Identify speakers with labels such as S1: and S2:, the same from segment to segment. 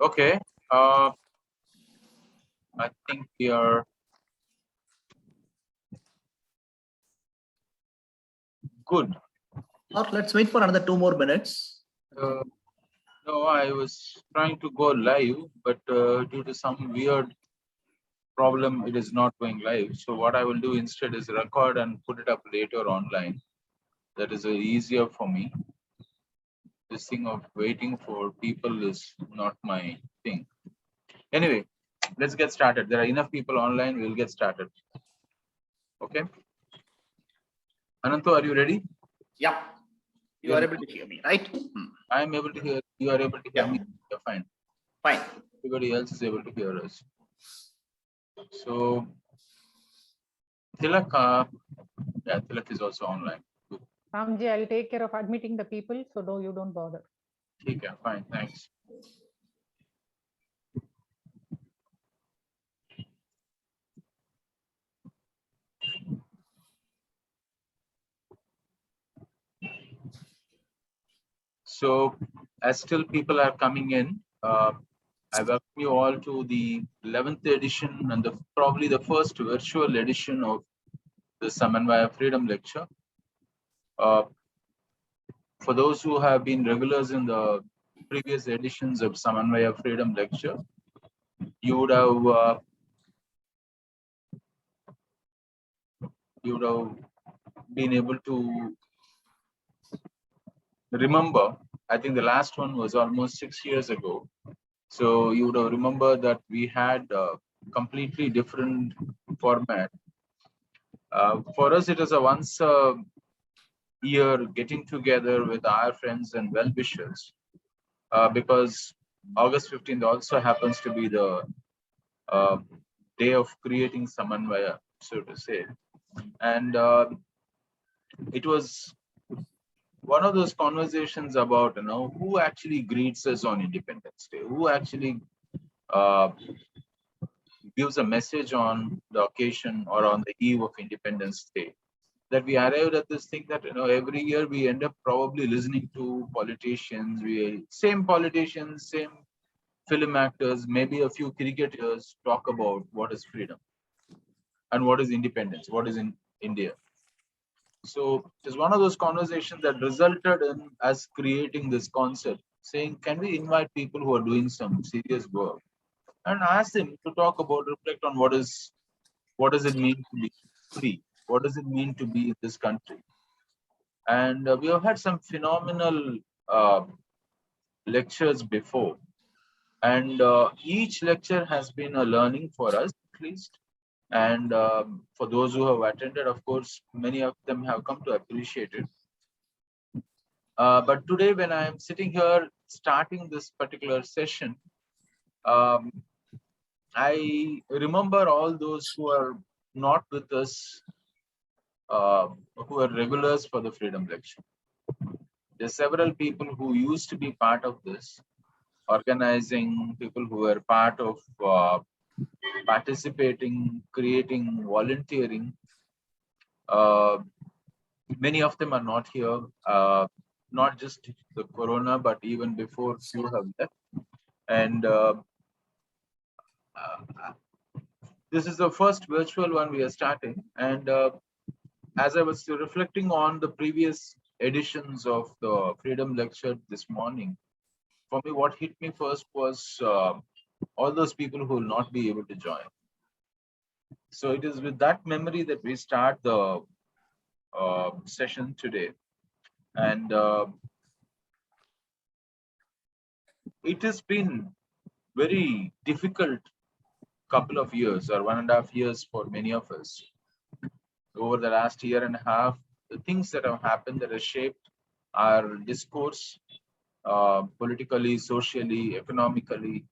S1: Okay. I think we are good.
S2: Or let's wait for another 2 more minutes.
S1: No, I was trying to go live, but due to some weird problem, it is not going live. So what I will do instead is record and put it up later online. That is easier for me. This thing of waiting for people is not my thing. Anyway, let's get started. There are enough people online. We'll get started. Okay. Ananthasayanan, are you ready?
S2: Yeah. You are able to hear me, right?
S1: I am able to hear. You are able to hear me. You're fine.
S2: Fine.
S1: Everybody else is able to hear us. So, Thilak, yeah, Thilak is also online.
S3: Ramji, I'll take care of admitting the people, so no, you don't bother.
S1: Okay, fine, thanks. So, as still people are coming in, I welcome you all to the 11th edition and probably the first virtual edition of the Samanvaya Freedom Lecture. For those who have been regulars in the previous editions of Samanvaya Freedom Lecture, you would have been able to remember. I think the last one was almost 6 years ago. So you would have remembered that we had a completely different format. For us, it is a once a year getting together with our friends and well-wishers, because August 15th also happens to be the day of creating Samanvaya, so to say. And it was one of those conversations about, who actually greets us on Independence Day, who actually uh, gives a message on the occasion or on the eve of Independence Day. That we arrived at this thing that every year we end up probably listening to politicians, same politicians, same film actors, maybe a few cricketers talk about what is freedom and what is independence, what is in India. So it is one of those conversations that resulted in us creating this concept, saying, can we invite people who are doing some serious work and ask them to talk about, reflect on what does it mean to be free? What does it mean to be in this country? And we have had some phenomenal uh, lectures before. And each lecture has been a learning for us, at least. And for those who have attended, of course, many of them have come to appreciate it. But today, when I am sitting here starting this particular session, um, I remember all those who are not with us, who are regulars for the Freedom Lecture. There are several people who used to be part of this, organizing, people who were part of participating, creating, volunteering. Many of them are not here, not just the corona, but even before few have left. And this is the first virtual one we are starting. And as I was reflecting on the previous editions of the Freedom Lecture this morning, for me, what hit me first was all those people who will not be able to join. So it is with that memory that we start the session today. And it has been very difficult couple of years or 1.5 years for many of us. Over the last year and a half, the things that have happened that have shaped our discourse, politically, socially, economically,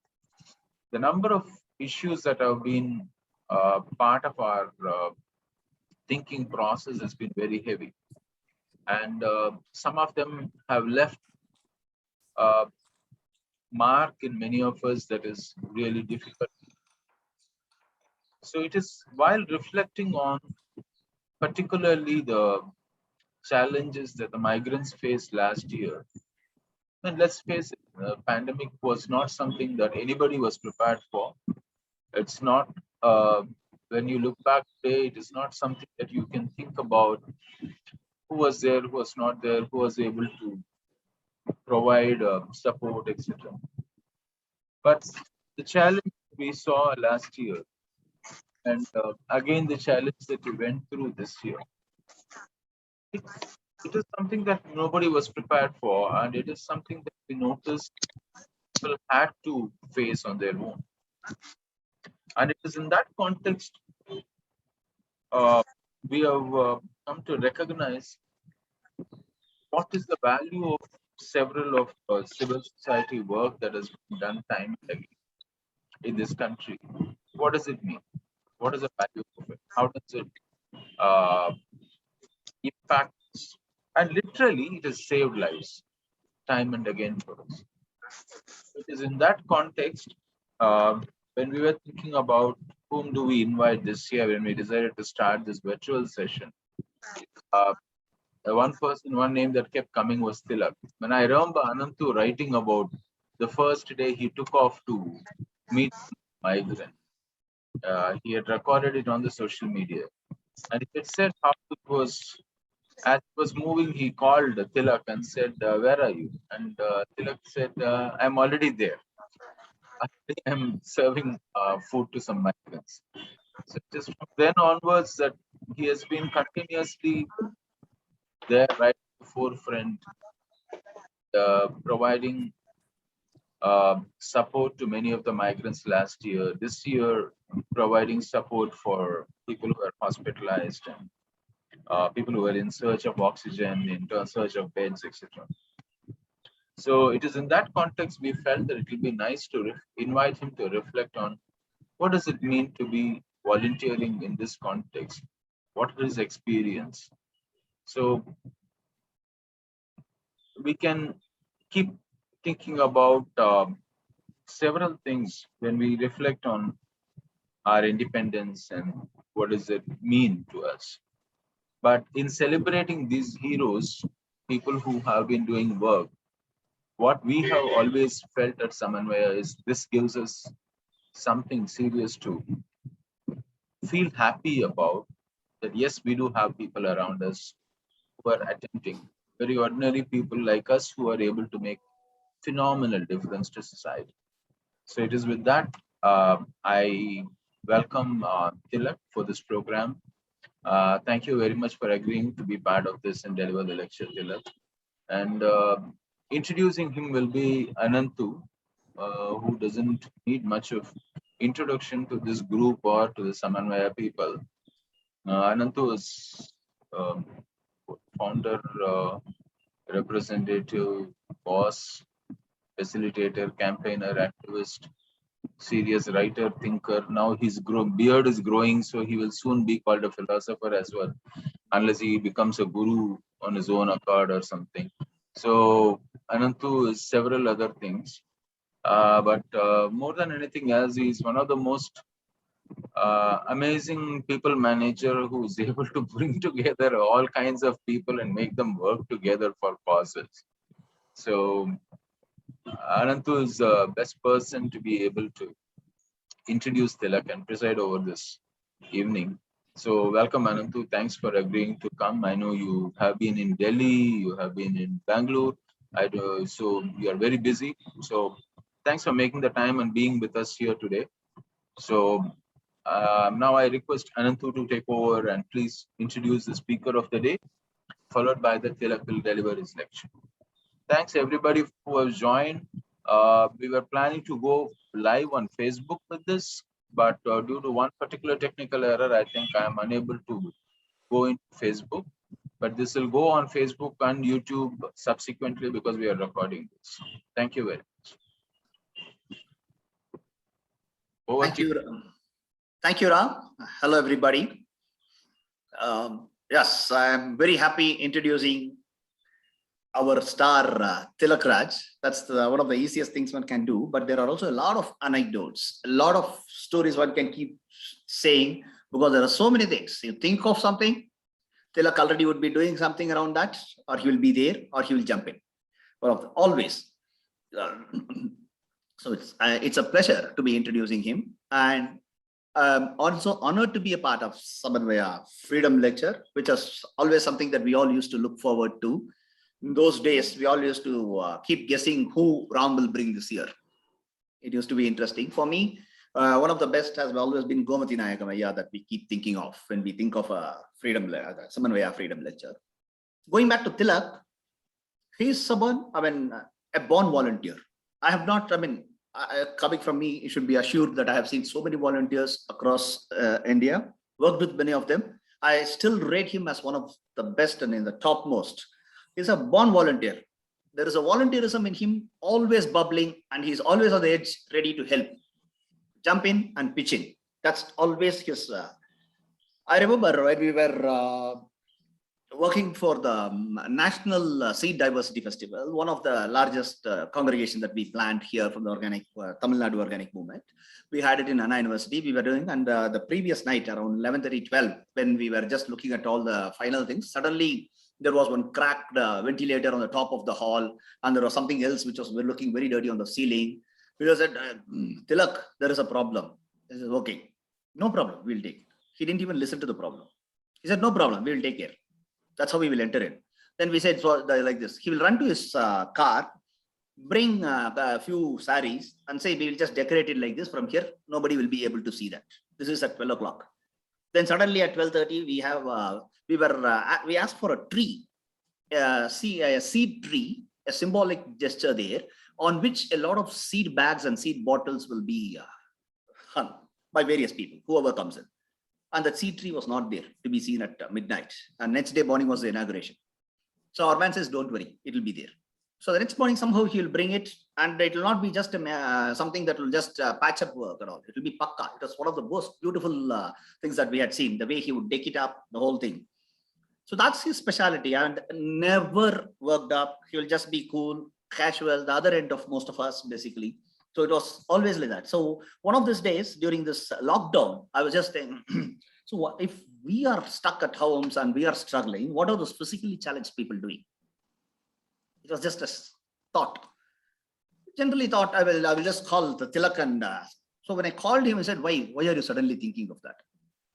S1: the number of issues that have been part of our thinking process has been very heavy. And some of them have left a mark in many of us that is really difficult. So it is while reflecting on particularly the challenges that the migrants faced last year, And let's face it, the pandemic was not something that anybody was prepared for. It's not, when you look back today, it is not something that you can think about who was there, who was not there, who was able to provide support, etc. But the challenge we saw last year, and again the challenge that we went through this year, it, it is something that nobody was prepared for, and it is something that we noticed people had to face on their own. And it is in that context uh, we have come to recognize what is the value of several of civil society work that has been done time and again in this country. What does it mean? What is the value of it? How does it uh, impact us? And literally, it has saved lives time and again for us. It is in that context when we were thinking about whom do we invite this year when we decided to start this virtual session. Uh, the one person, one name that kept coming was Thilak. When I remember Ananthoo writing about the first day he took off to meet migrant, he had recorded it on the social media, and he had said how it was. As he was moving, he called Thilak and said, "Where are you?" And Thilak said, "I'm already there. I'm serving food to some migrants." So just from then onwards, that he has been continuously there, right at the forefront, providing support to many of the migrants last year. This year, providing support for people who are hospitalized and people who are in search of oxygen, in search of beds, etc. So it is in that context we felt that it will be nice to invite him to reflect on what does it mean to be volunteering in this context, what is his experience. So we can keep thinking about several things when we reflect on our independence and what does it mean to us. But in celebrating these heroes, people who have been doing work, what we have always felt at Samanvaya is this gives us something serious to feel happy about, that yes, we do have people around us who are attempting, very ordinary people like us who are able to make phenomenal difference to society. So it is with that I welcome Thilak for this program. Thank you very much for agreeing to be part of this and deliver the lecture, Thilak. And introducing him will be Ananthoo, who doesn't need much of introduction to this group or to the Samanvaya people. Ananthoo is um, founder, representative, boss, facilitator, campaigner, activist, serious writer, thinker. Now his beard is growing, so he will soon be called a philosopher as well, unless he becomes a guru on his own accord or something. So Ananthu is several other things, but more than anything else, he's one of the most amazing people manager who is able to bring together all kinds of people and make them work together for causes. So Ananthu is the best person to be able to introduce Thilak and preside over this evening. So welcome Ananthu. Thanks for agreeing to come. I know you have been in Delhi, you have been in Bangalore. So you are very busy. So thanks for making the time and being with us here today. So now I request Ananthu to take over and please introduce the speaker of the day, followed by the Thilak will deliver his lecture. Thanks everybody who has joined. We were planning to go live on Facebook with this, but due to one particular technical error, I think I am unable to go into Facebook. But this will go on Facebook and YouTube subsequently because we are recording this. Thank you very much. Over
S2: Thank you. Thank you, Ram. Hello, everybody. Yes, I'm very happy introducing our star Thilak Raj. That's one of the easiest things one can do. But there are also a lot of anecdotes, a lot of stories one can keep saying because there are so many things. You think of something, Thilak already would be doing something around that, or he will be there, or he will jump in. Always. So it's a pleasure to be introducing him, and also honored to be a part of Samanvaya Freedom Lecture, which is always something that we all used to look forward to. In those days, we all used to keep guessing who Ram will bring this year. It used to be interesting for me. One of the best has always been Gomati Nayakamaya that we keep thinking of when we think of a Samanvaya Freedom Lecture. Going back to Thilak, he is someone, a born volunteer. I have not, coming from me, you should be assured that I have seen so many volunteers across India, worked with many of them. I still rate him as one of the best and in the topmost. He's a born volunteer. There is a volunteerism in him, always bubbling, and he's always on the edge, ready to help. Jump in and pitch in. That's always his. I remember when we were working for the National Seed Diversity Festival, one of the largest congregations that we planned here from the organic Tamil Nadu Organic Movement. We had it in Anna University. We were doing, and the previous night around 11:30, 12, when we were just looking at all the final things, suddenly there was one cracked ventilator on the top of the hall, and there was something else which was looking very dirty on the ceiling. We said, Thilak, there is a problem. He said, okay, no problem, we'll take it. He didn't even listen to the problem. He said, no problem, we will take care. That's how we will enter it. Then we said, so like this, he will run to his car, bring a few saris and say, we will just decorate it like this from here. Nobody will be able to see that. This is at 12 o'clock. Then suddenly at 12:30, we have, we asked for a tree, a seed tree, a symbolic gesture there, on which a lot of seed bags and seed bottles will be hung by various people, whoever comes in. And that seed tree was not there to be seen at midnight. And next day morning was the inauguration. So our man says, don't worry, it will be there. So the next morning, somehow he will bring it, and it will not be just something that will just patch up work at all. It will be pakka. It was one of the most beautiful things that we had seen, the way he would take it up, the whole thing. So that's his specialty, and never worked up. He will just be cool, casual, the other end of most of us, basically. So it was always like that. So one of these days during this lockdown, I was just saying, so what if we are stuck at homes and we are struggling, what are those physically challenged people doing? It was just a thought. Generally thought I will just call the Thilak, and so when I called him, he said, why are you suddenly thinking of that?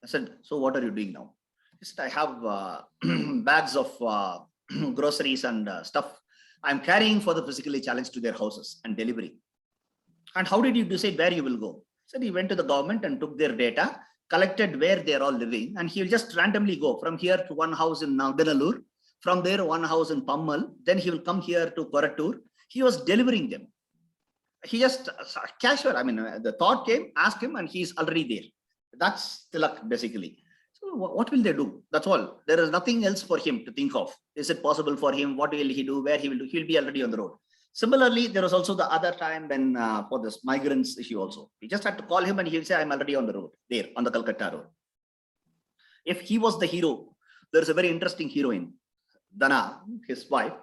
S2: I said, so what are you doing now? He said, I have bags of groceries and stuff I'm carrying for the physically challenged to their houses and delivering. And how did you decide where you will go? So he went to the government and took their data, collected where they're all living, and he'll just randomly go from here to one house in Nagdanallur, from there one house in Pammal, then he will come here to Korattur. He was delivering them. He just casual, the thought came, ask him, and he's already there. That's Thilak basically. So what will they do? That's all. There is nothing else for him to think of. Is it possible for him? What will he do? Where he will do? He'll be already on the road. Similarly, there was also the other time when for this migrants issue also, we just had to call him and he'll say, I'm already on the road there on the Calcutta road. If he was the hero, there's a very interesting heroine, Dana, his wife,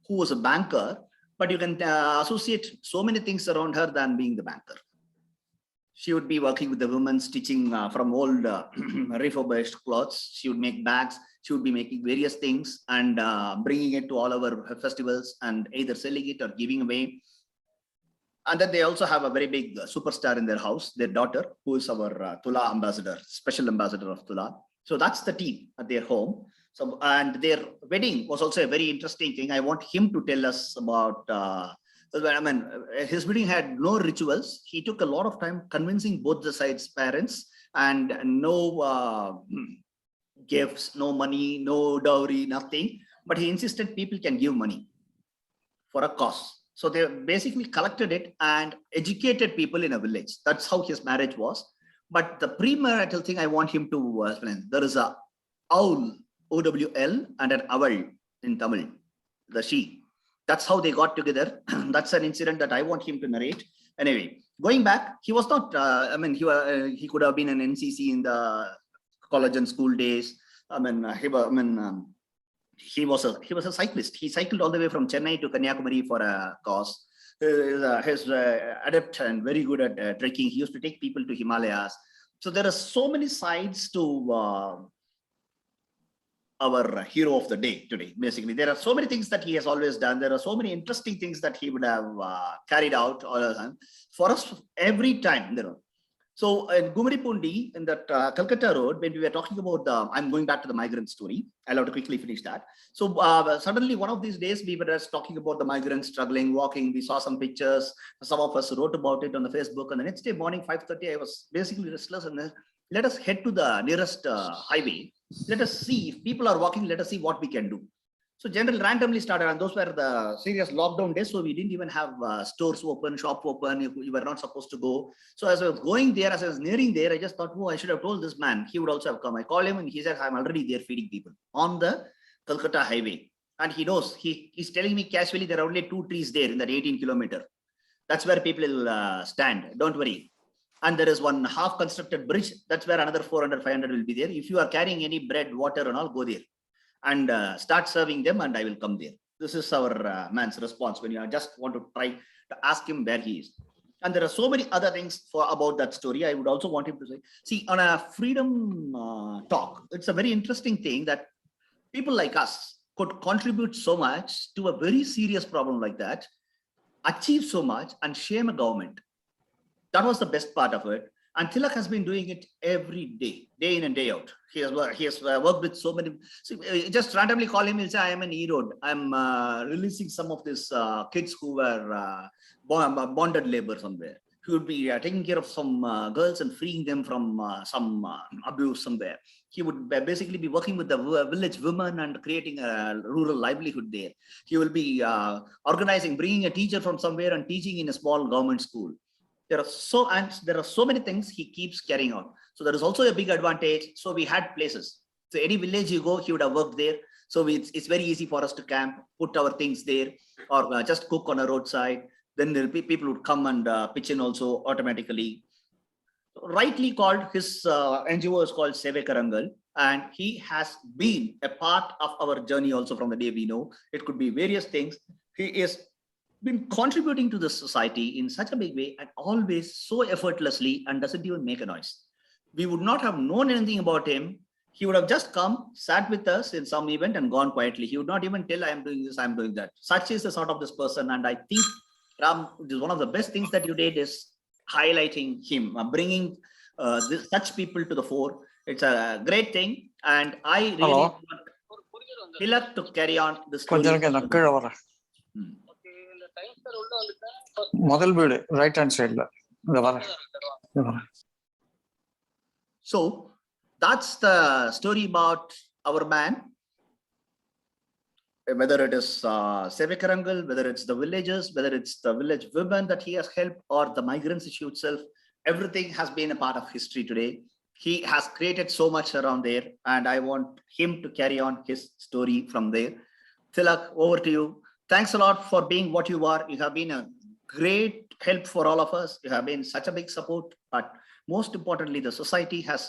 S2: who was a banker, but you can associate so many things around her than being the banker. She would be working with the women, stitching from old refurbished clothes. She would make bags. She would be making various things and bringing it to all our festivals and either selling it or giving away. And then they also have a very big superstar in their house, their daughter, who is our Tula ambassador, special ambassador of Tula. So that's the team at their home. So, and their wedding was also a very interesting thing. I want him to tell us about, his wedding had no rituals. He took a lot of time convincing both the sides' parents, and no gifts, no money, no dowry, nothing. But he insisted people can give money for a cause. So they basically collected it and educated people in a village. That's how his marriage was. But the premarital thing I want him to explain. There is a owl, OWL, and an owl in Tamil, the she. That's how they got together. That's an incident that I want him to narrate. Anyway, going back, he was not, he could have been an NCC in the college and school days. He was a cyclist. He cycled all the way from Chennai to Kanyakumari for a cause. He's adept and very good at trekking. He used to take people to Himalayas. So there are so many sides to our hero of the day today. Basically, there are so many things that he has always done. There are so many interesting things that he would have carried out all the time for us every time. So in Gumadipundi, in that Calcutta road, when we were talking about I'm going back to the migrant story. I'll have to quickly finish that. So suddenly one of these days, we were just talking about the migrants struggling, walking. We saw some pictures. Some of us wrote about it on the Facebook. And the next day morning, 5:30, I was basically restless. And then, let us head to the nearest highway. Let us see if people are walking. Let us see what we can do. So general randomly started, and those were the serious lockdown days. So we didn't even have stores open, shop open. You were not supposed to go. So as I was going there, as I was nearing there, I just thought, oh, I should have told this man. He would also have come. I called him and he said, I'm already there feeding people on the Calcutta highway. And he knows, he's telling me casually, there are only 2 trees there in that 18-kilometer. That's where people will stand. Don't worry. And there is one half constructed bridge. That's where another 400, 500 will be there. If you are carrying any bread, water and all, go there and start serving them, and I will come there. This is our man's response when you just want to try to ask him where he is. And there are so many other things about that story. I would also want him to say, see, on a freedom talk, it's a very interesting thing that people like us could contribute so much to a very serious problem like that, achieve so much and shame a government. That was the best part of it. And Thilak has been doing it every day, day in and day out. He has worked with so many. Just randomly call him. He'll say, I am an E-road. I'm releasing some of these kids who were bonded labor somewhere. He would be taking care of some girls and freeing them from some abuse somewhere. He would basically be working with the village women and creating a rural livelihood there. He will be organizing, bringing a teacher from somewhere and teaching in a small government school. There are so many things he keeps carrying on. So there is also a big advantage. So we had places. So any village you go, he would have worked there. So it's very easy for us to camp, put our things there, or just cook on a roadside. Then there'll be people would come and pitch in also automatically. Rightly called, his NGO is called Sevai Karangal, and he has been a part of our journey also from the day we know. It could be various things. He is been contributing to the society in such a big way and always so effortlessly and doesn't even make a noise. We would not have known anything about him. He would have just come, sat with us in some event and gone quietly. He would not even tell, I am doing this, I am doing that. Such is the sort of this person. And I think, Ram, one of the bbest things that you did is highlighting him, bringing such people to the fore. It's a great thing. And I really want Thilak to carry on this story.
S4: முதல் வீடு right hand சைடுல
S2: So that's the story about our man, whether it is Sevai Karangal, whether it's the villages, whether it's the village women that he has helped, or the migrants issue itself. Everything has been a part of history today. He has created so much around there, and I want him to carry on his story from there. Thilak, over to you. Thanks a lot for being what you are. You have been a great help for all of us. You have been such a big support, but most importantly, the society has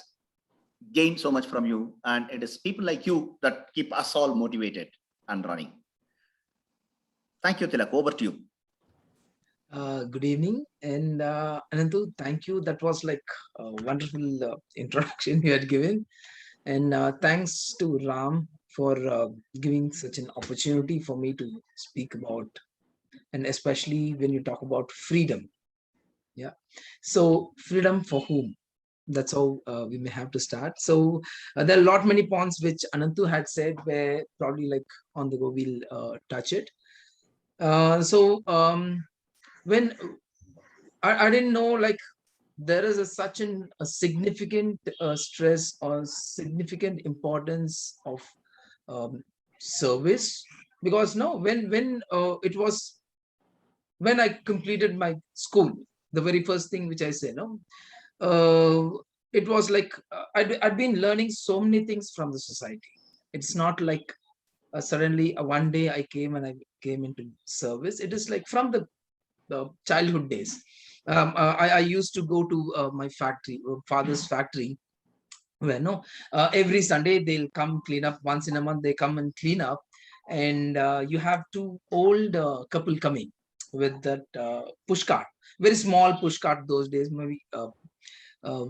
S2: gained so much from you, and it is people like you that keep us all motivated and running. Thank you, Thilak. Over to you.
S5: Good evening, and Ananthoo, thank you. That was like a wonderful introduction you had given, and thanks to Ram for giving such an opportunity for me to speak about, and especially when you talk about freedom. Yeah, so freedom for whom? That's how we may have to start. So there are many points which Ananthoo had said, where probably like on the go we'll touch it. When I didn't know like there is such a significant stress or significant importance of service, because no, it was when I completed my school, the very first thing which I say, no, it was like I'd been learning so many things from the society. It's not like suddenly one day I came and I came into service. It is like from the childhood days. I used to go to my factory, father's factory, where no, every Sunday they'll come clean up. Once in a month they come and clean up, and you have two old couple coming with that push cart, very small push cart those days, maybe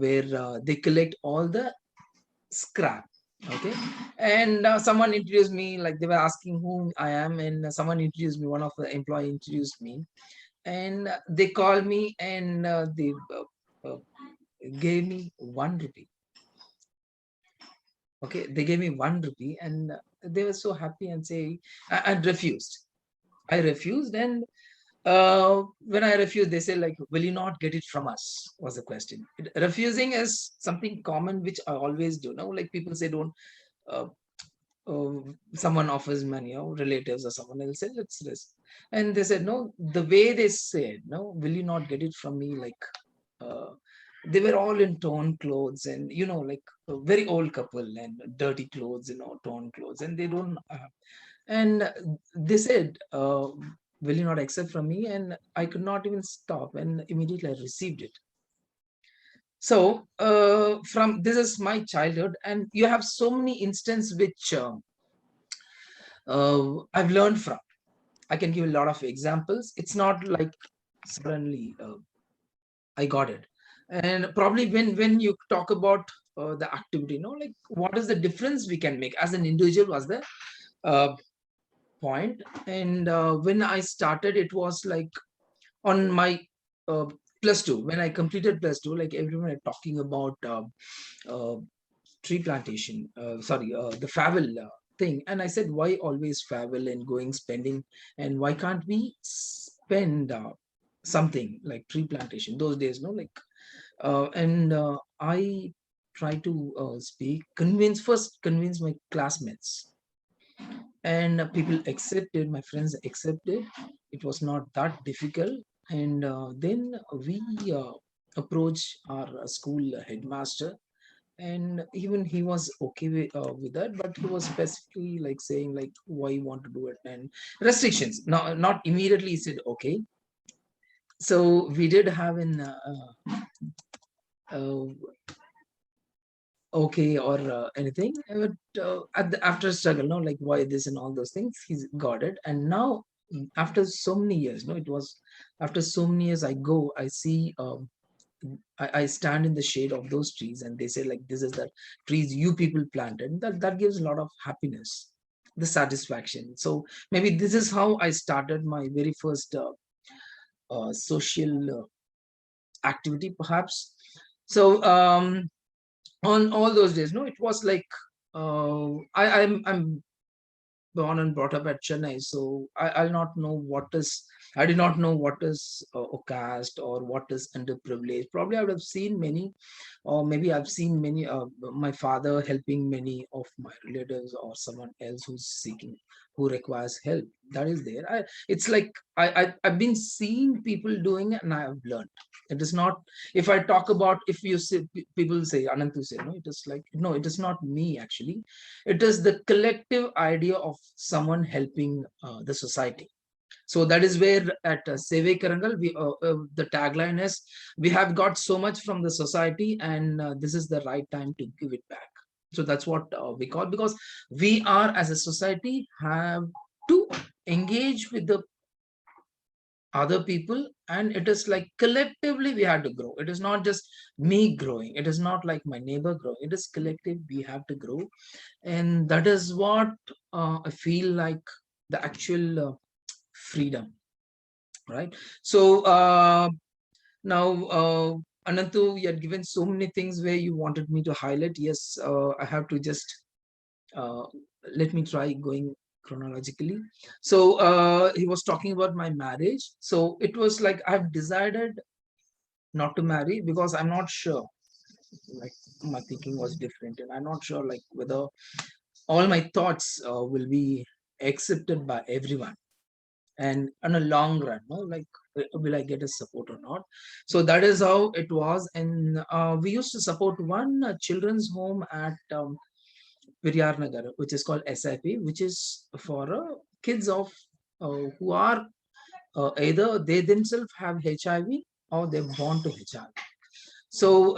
S5: where they collect all the scrap, Okay, and someone introduced me, like they were asking who I am, and someone introduced me. One of the employee introduced me, and they called me, and they uh, gave me 1 rupee. Okay, they gave me 1 rupee, and they were so happy and say, I refused. I refused, and when I refused, they said, like, will you not get it from us? Was the question. Refusing is something common, which I always do. No, like people say, don't. Uh, Someone offers money, or relatives or someone else said, let's risk. And they said, no, the way they said, no, will you not get it from me? Like, uh, they were all in torn clothes, and, like a very old couple, and dirty clothes, torn clothes, and they don't and they said, will you not accept from me? And I could not even stop, and immediately I received it. So from this is my childhood, and you have so many instances which I've learned from. I can give a lot of examples. It's not like suddenly I got it. And probably when you talk about the activity, like what is the difference we can make as an individual was the uh, point. And when I started, it was like on my uh, plus two. When I completed plus two, like everyone are talking about uh, tree plantation, sorry, the travel thing. And I said, why always travel and going spending? And why can't we spend something like tree plantation those days? No, like, and I try to convince my classmates, and people accepted, my friends accepted. It was not that difficult. And then we approached our school headmaster, and even he was okay with that, but he was specifically like saying, like, why you want to do it, and restrictions. No, not immediately he said okay. So we did have an uh, okay, or anything, but after struggle, no, like why this and all those things, he's got it. And now, after so many years, no, it was after so many years, I go, I see, I stand in the shade of those trees, and they say, like, this is the trees you people planted. That gives a lot of happiness, the satisfaction. So maybe this is how I started my very first social activity, perhaps. So on all those days, no, it was like I'm born and brought up at Chennai, so I'll not know what is. I did not know what is a caste or what is underprivileged. Probably I would have seen many, or maybe I've seen many. My father helping many of my relatives, or someone else who's seeking, who requires help. That is there. It's like I've been seeing people doing it, and I have learned. It is not. If I talk about, if you say, people say Ananthoo say, no, it is like, no, it is not me actually. It is the collective idea of someone helping the society. So that is where at Sevai Karangal, the tagline is, we have got so much from the society, and this is the right time to give it back. So that's what we call, because we are, as a society, have to engage with the other people, and it is like collectively we have to grow. It is not just me growing, it is not like my neighbor growing, it is collective, we have to grow. And that is what I feel like the actual freedom, right? So now, Ananthu, you had given so many things where you wanted me to highlight. Yes, I have to just uh, let me try going chronologically. So he was talking about my marriage. So it was like I've decided not to marry because I'm not sure. Like, my thinking was different, and I'm not sure like whether all my thoughts will be accepted by everyone, and in a long run, no, like, will I get a support or not? So that is how it was. And we used to support one children's home at Viryar Nagar, which is called SIP, which is for kids of who are either they themselves have HIV, or they're born to HIV. So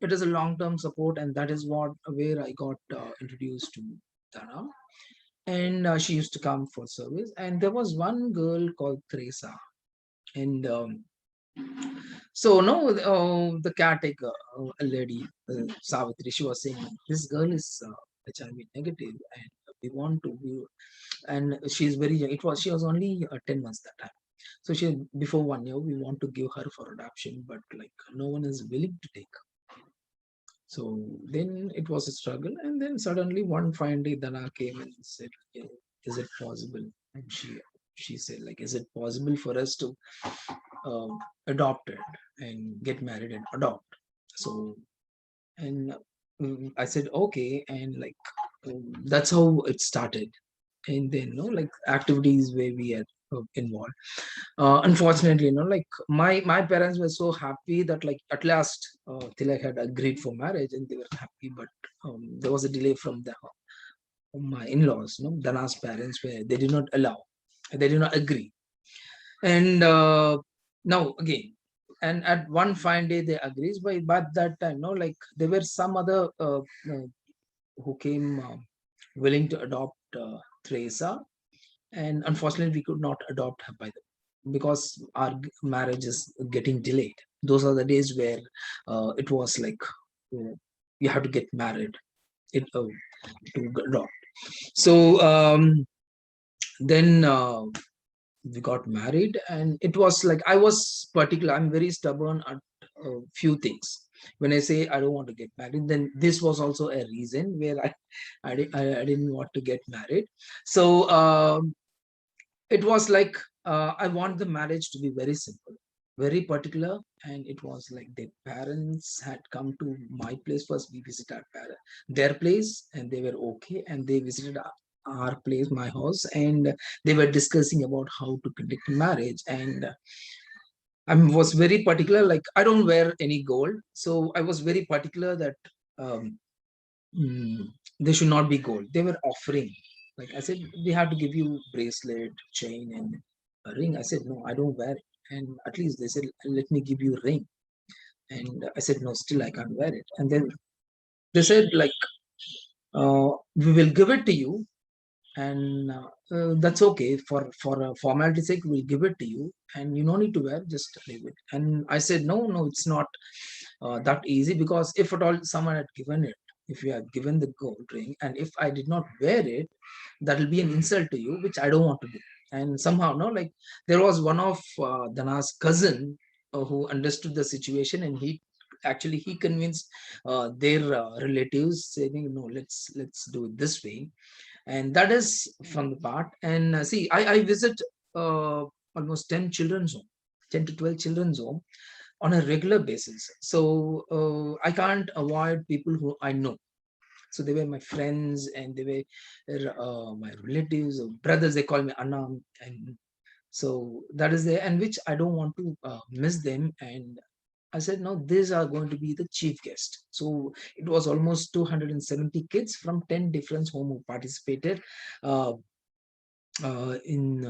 S5: it is a long-term support, and that is what where I got introduced to Dana. And she used to come for service. And there was one girl called Teresa, and So no, the caretaker, a lady, Savitri, she was saying this girl is HIV negative, and we want to be, and she's very young. She was only 10 months that time. So she, before 1 year, we want to give her for adoption, but like no one is willing to take. So then it was a struggle, and then suddenly one fine day, Dana came and said, "Is it possible?" And she said, like, "Is it possible for us to adopt it and get married and adopt?" So, and I said, "Okay," and like that's how it started. And then, like activities where we are involved. Unfortunately, like my parents were so happy that like at last Thilak had agreed for marriage and they were happy, but there was a delay from my in-laws. Dana's parents were, they did not allow, they did not agree, and now again, and at one fine day they agrees, but that time, like there were some other who came willing to adopt Teresa, and unfortunately we could not adopt her by the, because our marriage is getting delayed. Those are the days where it was like you have to get married to adopt. So then we got married, and it was like I was particular, I'm very stubborn at a few things. When I say I don't want to get married, then this was also a reason where I didn't want to get married. So it was like I want the marriage to be very simple, very particular, and it was like the parents had come to my place first. We visited their place, and they were okay, and they visited our place, my house, and they were discussing about how to conduct marriage. And I was very particular, like I don't wear any gold, so I was very particular that um, mm, they should not be gold. They were offering. Like I said, we have to give you bracelet, chain, and a ring. I said, no, I don't wear it. And at least they said, let me give you a ring. And I said, no, still I can't wear it. And then they said, like, we will give it to you, and that's okay. For a formality sake, we'll give it to you, and you don't need to wear. Just leave it. And I said, no, it's not that easy, because if at all someone had given it, if you have given the gold ring, and if I did not wear it, that will be an insult to you, which I don't want to do. And somehow, no, like there was one of Dana's cousin who understood the situation, and he convinced their relatives, saying, no, let's do it this way. And that is from the part. And see, I visit almost 10 children's home, 10 to 12 children's home on a regular basis. So I can't avoid people who I know. So they were my friends, and they were my relatives or brothers. They call me Anam, and so that is there, and which I don't want to miss them. And I said, no, these are going to be the chief guest. So it was almost 270 kids from 10 different home who participated uh, in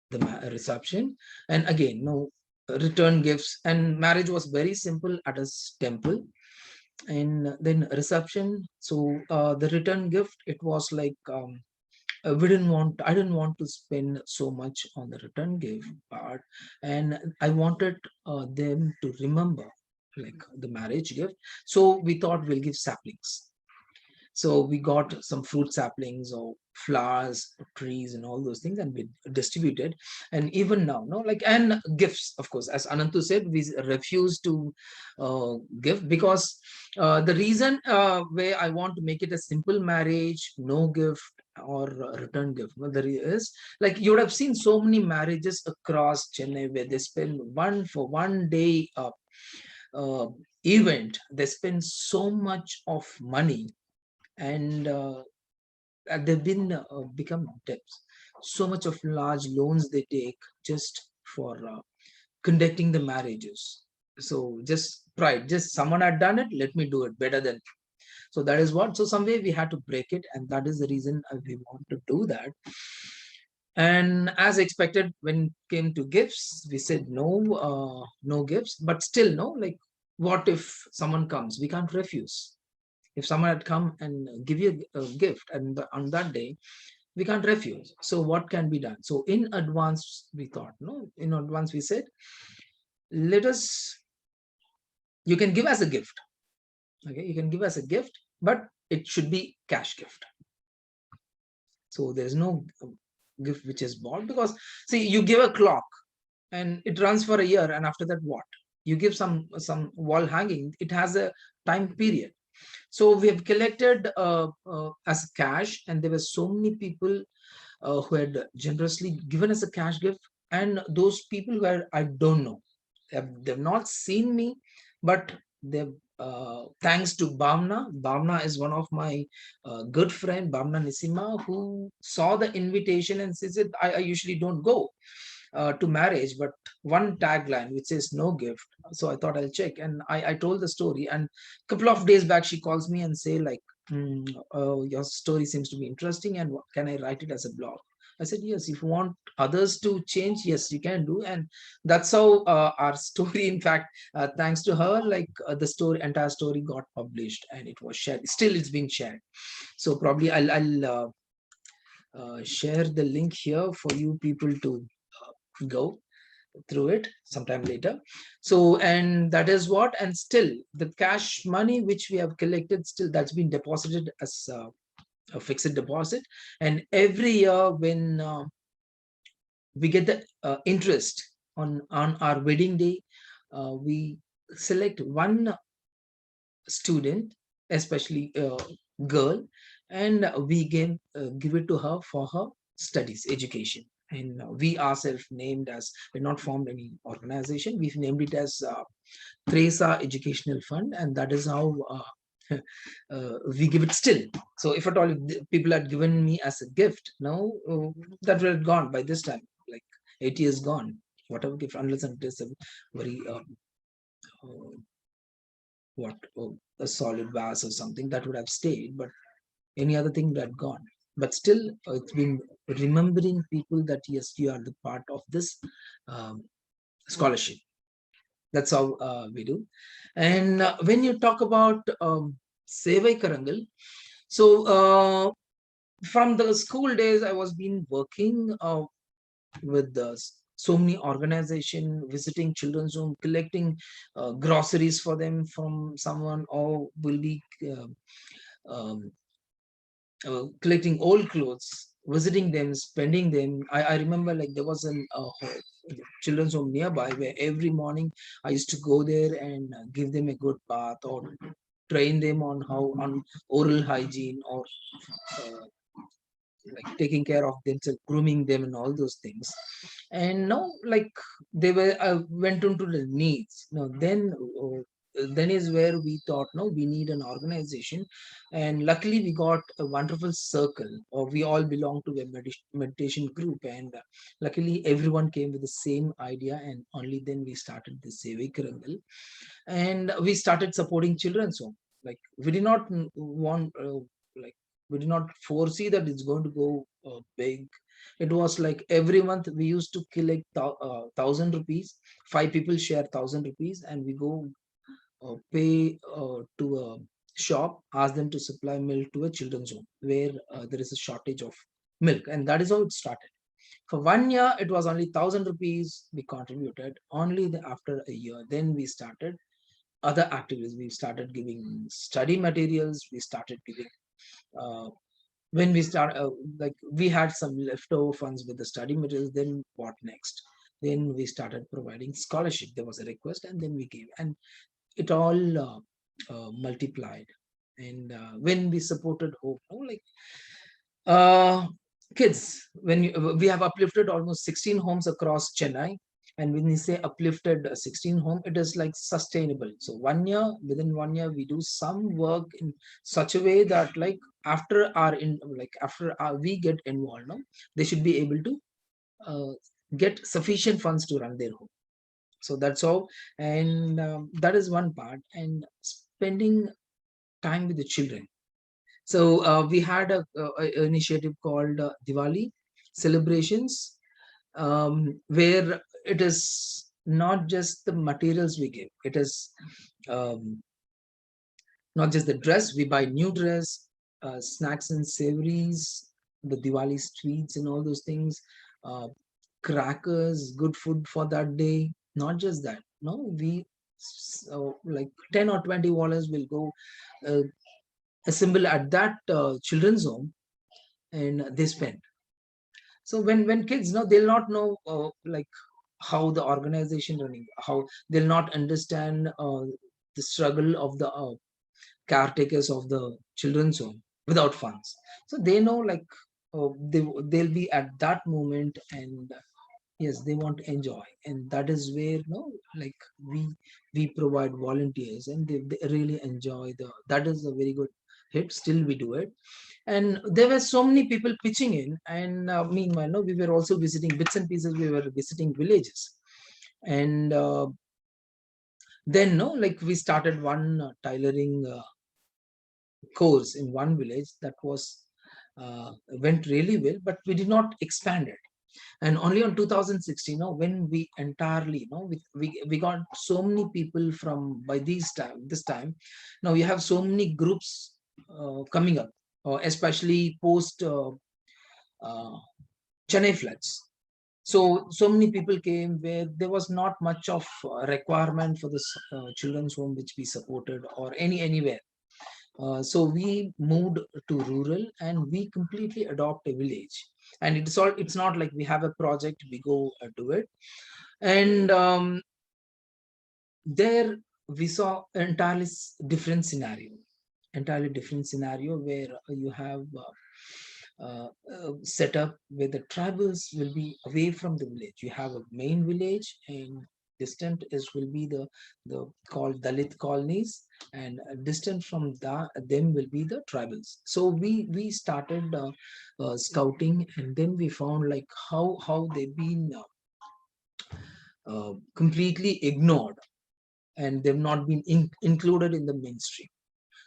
S5: the reception. And again, no return gifts, and marriage was very simple at a temple. And then reception. So the return gift, it was like I didn't want to spend so much on the return gift part, and I wanted them to remember like the marriage gift. So we thought we'll give saplings. So we got some fruit saplings or flowers, trees, and all those things, and we distributed. And even now, no, like, and gifts, of course, as Ananthu said, we refuse to give, because the reason where I want to make it a simple marriage, no gift or return gift. Well, there is, like, you would have seen so many marriages across Chennai where they spend for 1 day uh, event, they spend so much of money, and they've been become debts. So much of large loans they take just for conducting the marriages. So just pride, just someone had done it, let me do it better than. So that is what. So some way we had to break it, and that is the reason we want to do that. And as expected, when it came to gifts, we said no gifts, but still no. Like, what if someone comes? We can't refuse. If someone had come and give you a gift, and on that day, we can't refuse. So what can be done? So in advance, we thought, no, in advance we said, let us, you can give as a gift. Okay, you can give as a gift, but it should be cash gift. So there is no gift which is bought, because see, you give a clock and it runs for a year, and after that what? You give some wall hanging, it has a time period. So we have collected as cash, and there were so many people who had generously given us a cash gift, and those people who are, I don't know, they've not seen me, but they've thanks to Bhavna. Bhavna is one of my good friend, Bhavna Nisima, who saw the invitation and says that I usually don't go to marriage, but one tagline which says no gift. So I thought I'll check, and I told the story, and a couple of days back she calls me and say like, your story seems to be interesting, and can I write it as a blog? I said, yes, if you want others to change, yes, you can do. And that's how our story, in fact, thanks to her, like the entire story got published and it was shared. Still, it's being shared. So probably I'll share the link here for you people to go through it sometime later. So, and that is what, and still the cash money which we have collected, still that's been deposited as a fixed deposit. And every year when we get the interest on our wedding day, we select one student, especially girl, and we give it to her for her studies, education. And we ourselves named as, we're not formed any organization, we've named it as Teresa Educational Fund, and that is how we give it still. So if at all people had given me as a gift, now that would have gone by this time, like 8 years gone, whatever gift, unless it is a very a solid vase or something, that would have stayed, but any other thing would have gone. But still, it's been remembering people that yes, you are the part of this scholarship. That's how we do. And when you talk about Sevai Karangal, so from the school days, I was been working with so many organizations, visiting children's home, collecting groceries for them from someone, or will be um, collecting old clothes, visiting them, spending them. I remember like there was a children's home nearby where every morning I used to go there and give them a good bath, or train them on how on oral hygiene, or like taking care of themselves, grooming them, and all those things. And now, like they were, went into the needs. Now, then is where we thought, no, we need an organization, and luckily we got a wonderful circle, or we all belong to a meditation group, and luckily everyone came with the same idea, and only then we started the Sevai Karangal, and we started supporting children. So, like we did not want. Like we did not foresee that it's going to go big. It was like every month we used to collect 1,000 rupees. 5 people share 1,000 rupees, and we go pay to a shop, ask them to supply milk to a children's home where there is a shortage of milk, and that is how it started. For 1 year, it was only 1,000 rupees we contributed. Only after a year, then we started other activities. We started giving study materials. We started giving when we start like we had some leftover funds with the study materials. Then what next? Then we started providing scholarship. There was a request, and then we gave, and it all multiplied. And when we supported hope, like kids, when we have uplifted almost 16 homes across Chennai. And when we say uplifted 16 home, it is like sustainable. So within 1 year, we do some work in such a way that like after we get involved, no, they should be able to get sufficient funds to run their home. So that's all. And that is one part. And spending time with the children. So we had a initiative called Diwali celebrations, where it is not just the materials we give. It is not just the dress. We buy new dress, snacks and savories, the Diwali sweets and all those things, crackers, good food for that day. Not just that, we like 10 or 20 volunteers will go assemble at that children's home, and they spend. So when kids know, they'll not know like how the organization running, how they'll not understand the struggle of the caretakers of the children's home without funds. So they know like they'll be at that moment, and yes, they want to enjoy, and that is where like we provide volunteers, and they really enjoy that is a very good hit. Still we do it, and there were so many people pitching in, and meanwhile we were also visiting bits and pieces, we were visiting villages, and then like we started one tailoring course in one village that was went really well, but we did not expand it. And only on 2016, when we entirely, we got so many people from by this time. Now you have so many groups coming up, especially post Chennai floods. So many people came where there was not much of requirement for this children's home which we supported or anywhere. So we moved to rural, and we completely adopt a village. And it's not like we have a project, we go do it. And there we saw different scenario, entirely different scenario where you have set up where the tribals will be away from the village. You have a main village, and distant will be the called Dalit colonies, and distant from them will be the tribals. So we started scouting, and then we found like how they've been completely ignored, and they've not been included in the mainstream.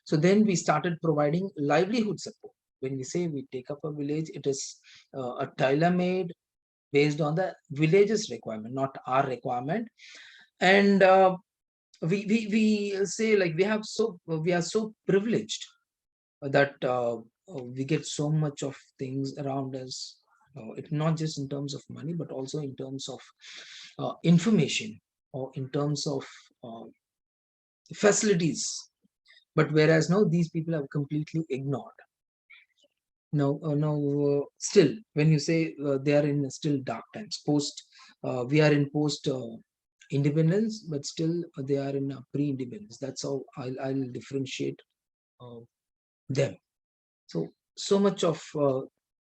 S5: So then we started providing livelihood support. When we say we take up a village, it is a tailor-made based on the village's requirement, not our requirement. And we say like we are so privileged that we get so much of things around us. It's not just in terms of money, but also in terms of information, or in terms of facilities. But whereas now these people are completely ignored. Now, still, when you say they are in still dark times, we are in post independence, but still they are in pre-independence. That's how I'll differentiate them. So much of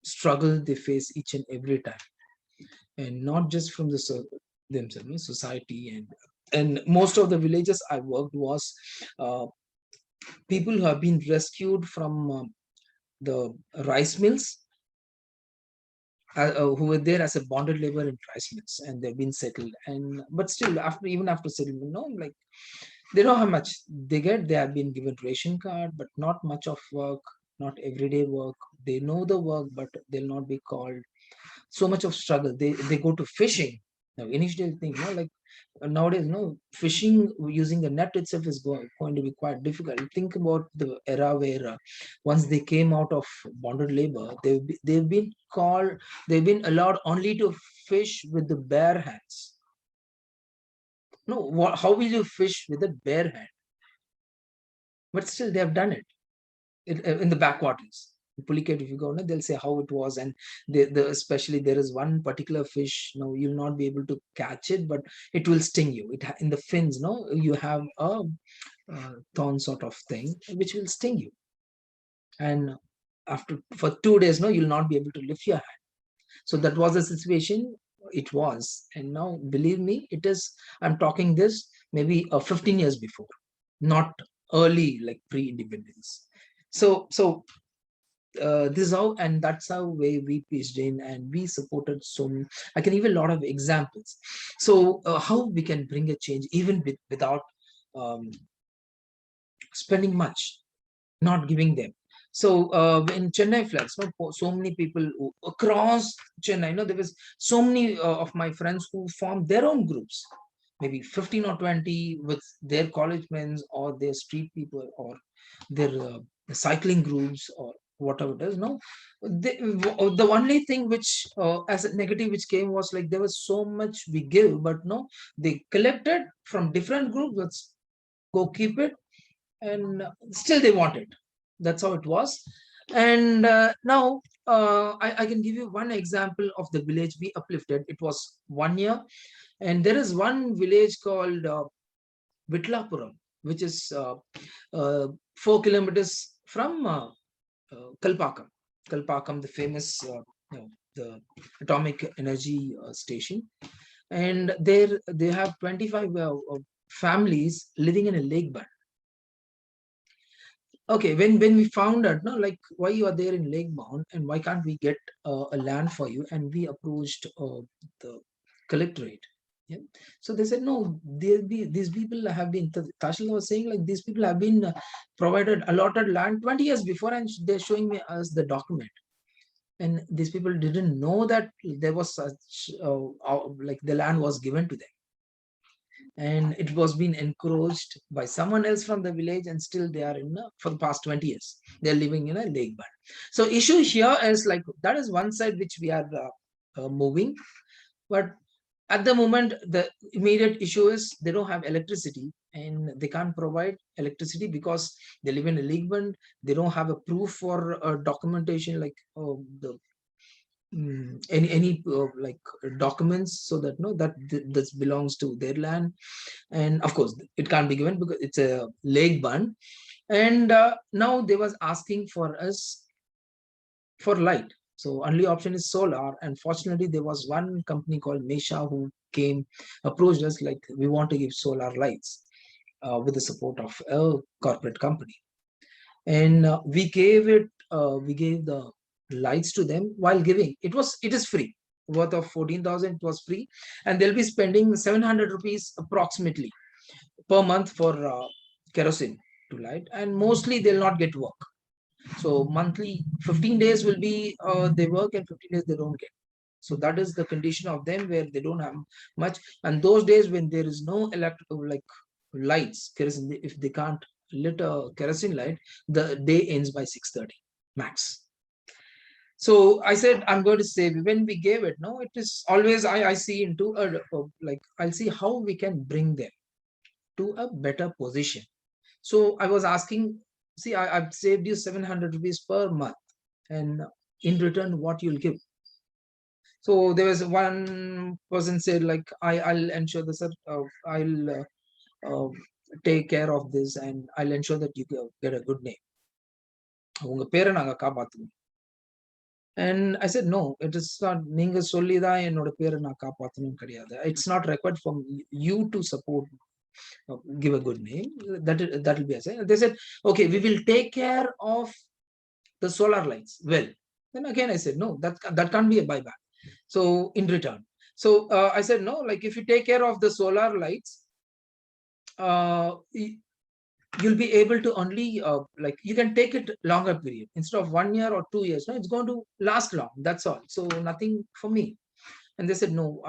S5: struggle they face each and every time, and not just from themselves, society, and most of the villages I worked was people who have been rescued from the rice mills, who were there as a bonded labor in rice mills, and they've been settled. And but still, even after settlement, like they know how much they get. They have been given ration card, but not much of work, not everyday work. They know the work, but they'll not be called. So much of struggle. They go to fishing. Now, initial thing, like nowadays, fishing using a net itself is going to be quite difficult. Think about the era where once they came out of bonded labor, they've been allowed only to fish with the bare hands. No, how will you fish with a bare hand? But still, they have done it in the backwaters. Pulicat, if you go, they'll say how it was, and especially there is one particular fish. You'll not be able to catch it, but it will sting you. In the fins, you have a thorn sort of thing which will sting you, and for 2 days, you'll not be able to lift your hand. So that was the situation. It was, and now believe me, it is. I'm talking this maybe 15 years before, not early like pre-independence. So this is how, and that's how way we pitched in, and we supported so many. I can give a lot of examples. So how we can bring a change even without spending much, not giving them. So in Chennai floods, so many people across Chennai, there was so many of my friends who formed their own groups, maybe 15 or 20 with their college friends or their street people or their cycling groups or whatever it is. No, the only thing which as a negative which came was like there was so much we give, but no, they collected from different groups. Let's go keep it, and still they want it. That's how it was. And now I can give you one example of the village we uplifted. It was 1 year, and there is one village called Vitlapuram, which is 4 kilometers from Kalpakam. Kalpakam, the famous the atomic energy station, and there they have 25 families living in a lake bed. Okay, when we found out, no, like why you are there in Lake Mount and why can't we get a land for you? And we approached the collectorate. Yeah. So they said no. These people have been. Tashila was saying like these people have been provided allotted land 20 years before, and they're showing me us the document. And these people didn't know that there was such like the land was given to them, and it was being encroached by someone else from the village, and still they are in for the past 20 years they're living in a lake bed. So issue here is like that is one side which we are moving, but at the moment the immediate issue is they don't have electricity, and they can't provide electricity because they live in a lake bed. They don't have a proof for documentation like the any like documents, so that no, that this belongs to their land. And of course it can't be given because it's a lake bund. And now they was asking for us for light. So only option is solar. And fortunately there was one company called Mesha who came, approached us like we want to give solar lights with the support of a corporate company. And we gave the lights to them. While giving it is free, worth of 14,000. It was free, and they'll be spending 700 rupees approximately per month for kerosene to light, and mostly they'll not get work. So monthly 15 days will be they work, and 15 days they don't get. So that is the condition of them, where they don't have much. And those days when there is no electrical like lights, kerosene, if they can't lit a kerosene light, the day ends by 6:30 max. So I said I'm going to save. When we gave it, no, it is always I see into a like I'll see how we can bring them to a better position. So I was asking, see, I've saved you 700 rupees per month, and in return what you'll give. So there was one person said like I'll ensure this, I'll take care of this, and I'll ensure that you get a good name. And I said, no, it is not. It's not required from you to support, give a good name. That will be as they said, okay, we will take care of the solar lights. Well, then again I said, no, that can't be a buyback. So in return, so I said, no, like if you take care of the solar lights, you'll be able to only like you can take it longer period instead of 1 year or 2 years. No, it's going to last long. That's all. So nothing for me. And they said, no,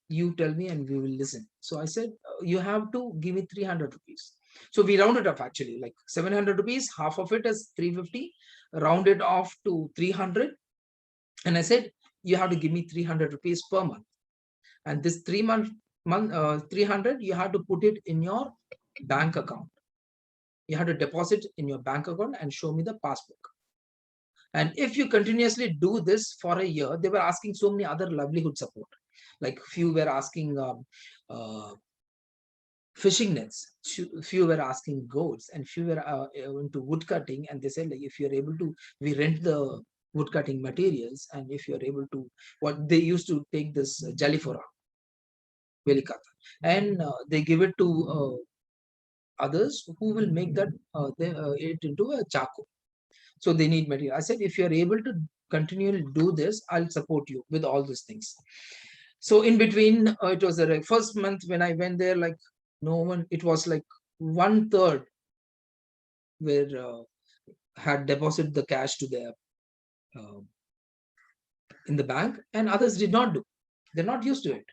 S5: you tell me and we will listen. So I said, you have to give me 300 rupees. So we rounded up actually like 700 rupees. Half of it is 350, rounded off to 300. And I said, you have to give me 300 rupees per month. And this 300, you have to put it in your bank account. You have to deposit in your bank account and show me the passbook. And if you continuously do this for a year, they were asking so many other livelihood support. Like few were asking fishing nets, few were asking goats, and few were into wood cutting. And they said like if you're able to, we rent the wood cutting materials, and if you're able to, what they used to take this jalifora, velikata, and they give it to others who will make that it into a charcoal. So they need material. I said, if you're able to continually do this, I'll support you with all these things. So in between, it was the first month when I went there, like no one, it was like 1/3 where had deposited the cash to their in the bank, and others did not do. They're not used to it.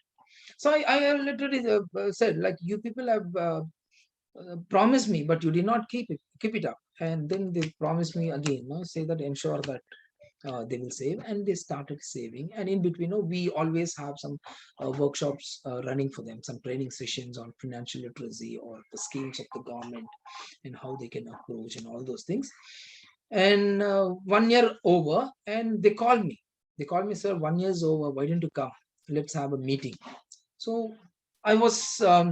S5: So I literally said, like, you people have promised me, but you did not keep it up. And then they promised me again, no, say that ensure that they will save, and they started saving. And in between, we always have some workshops running for them, some training sessions on financial literacy or the schemes of the government and how they can approach and all those things. And 1 year over, and they called me. They called me, sir, 1 year's over. Why didn't you come? Let's have a meeting. So I was I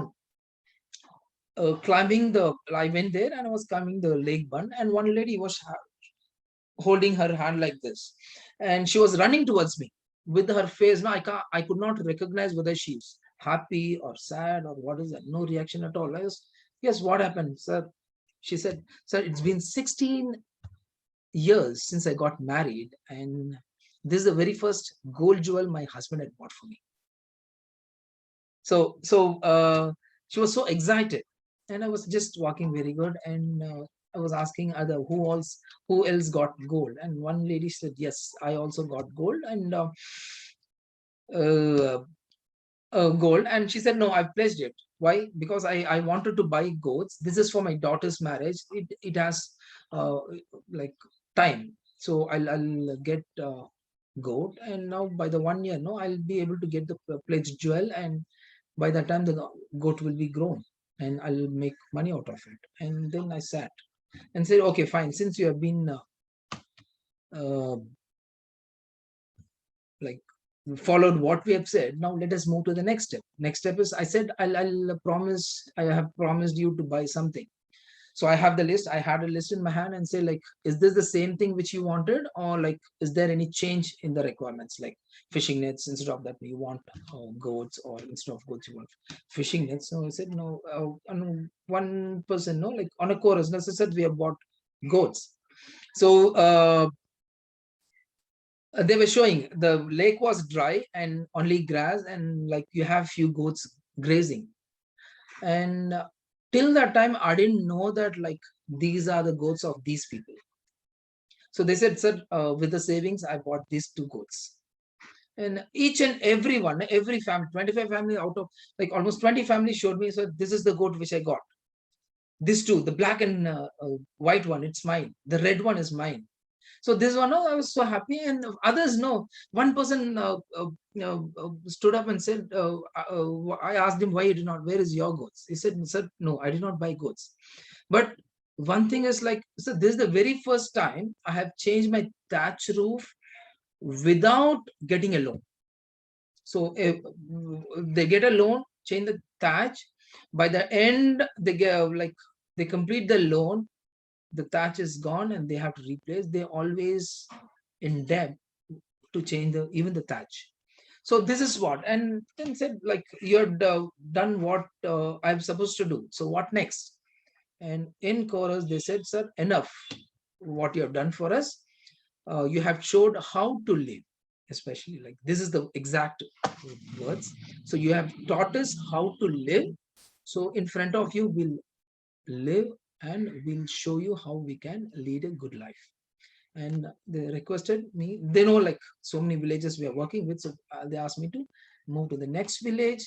S5: went there and I was climbing the lake bund, and one lady was holding her hand like this, and she was running towards me with her face. No, I could not recognize whether she's happy or sad or what is that. No reaction at all. I was, yes, what happened, sir? She said, sir, it's been 16 years since I got married, and this is the very first gold jewel my husband had bought for me. So she was so excited, and I was just walking very good, and I was asking other who else got gold, and one lady said, yes, I also got gold, and gold. And she said, no, I've pledged it. Why? Because I wanted to buy goats. This is for my daughter's marriage. It has like time, so I'll get goat, and now by the 1 year, no, I'll be able to get the pledged jewel, and by that time the goat will be grown, and I'll make money out of it. And then I sat and said, okay, fine, since you have been like followed what we have said, now let us move to the next step. Next step is, I said, I have promised you to buy something. So I have the list. I had a list in my hand and say, like, is this the same thing which you wanted, or like, is there any change in the requirements, like fishing nets? Instead of that, you want goats, or instead of goats, you want fishing nets. So I said, no. And one person, no, like on a chorus, I said, we have bought goats. So they were showing the lake was dry and only grass, and like you have few goats grazing. And till that time, I didn't know that like these are the goats of these people. So they said, sir, with the savings, I bought these 2 goats. And each and every family, 25 families out of like almost 20 families showed me, so this is the goat which I got. This 2, the black and white one, it's mine. The red one is mine. So this one, I was so happy, and others know. One person stood up and said, I asked him, why you did not, where is your goats? He said, sir, no, I did not buy goats. But one thing is like, so this is the very first time I have changed my thatch roof without getting a loan. So if they get a loan, change the thatch. By the end, they get like they complete the loan, the thatch is gone and they have to replace. They always in debt to change even the thatch. So this is what, and then said, like, you're done what I'm supposed to do. So what next? And in chorus they said, sir, enough what you have done for us. You have showed how to live, especially like this is the exact words. So you have taught us how to live. So in front of you we'll live, and we'll show you how we can lead a good life. And they requested me, they know like so many villages we are working with, so they asked me to move to the next village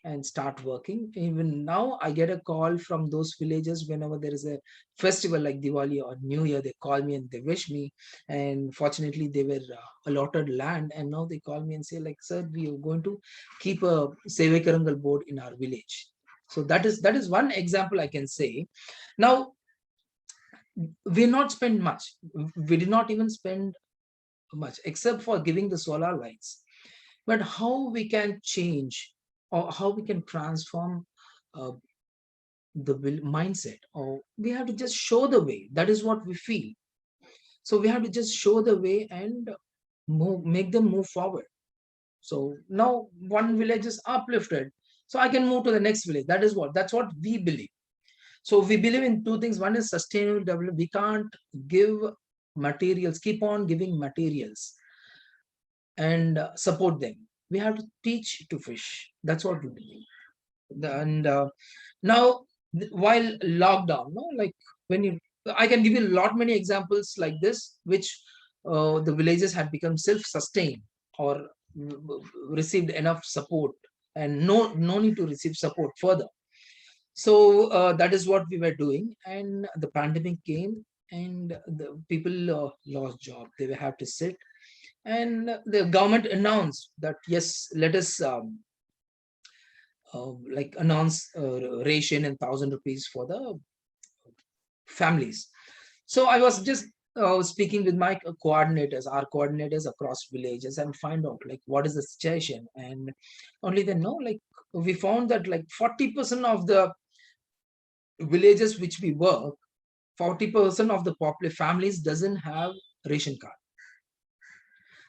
S5: and start working. Even now I get a call from those villages whenever there is a festival like Diwali or New Year. They call me and they wish me, and fortunately they were allotted land, and now they call me and say, like, sir, we are going to keep a Sevai Karangal board in our village. So that is one example I can say. Now we not spend much. We did not even spend much except for giving the solar lights. But how we can change, or how we can transform the mindset, or we have to just show the way. That is what we feel. So we have to just show the way and make them move forward. So now one village is uplifted, so I can move to the next village. That's what we believe. So we believe in 2 things. One is sustainable development. We can't give materials, keep on giving materials and support them. We have to teach to fish. That's what we believe. And now, while lockdown, no, like when I can give you many examples like this, which the villages had become self-sustained or received enough support, and no need to receive support further. So that is what we were doing, and the pandemic came, and the people lost job. They will have to sit, and the government announced that yes, let us like announce ration and 1,000 rupees for the families. So I was just speaking with my coordinators, our coordinators across villages, and find out like what is the situation. And only then, no, like we found that like 40% of the villages which we work, 40% of the popular families doesn't have ration card.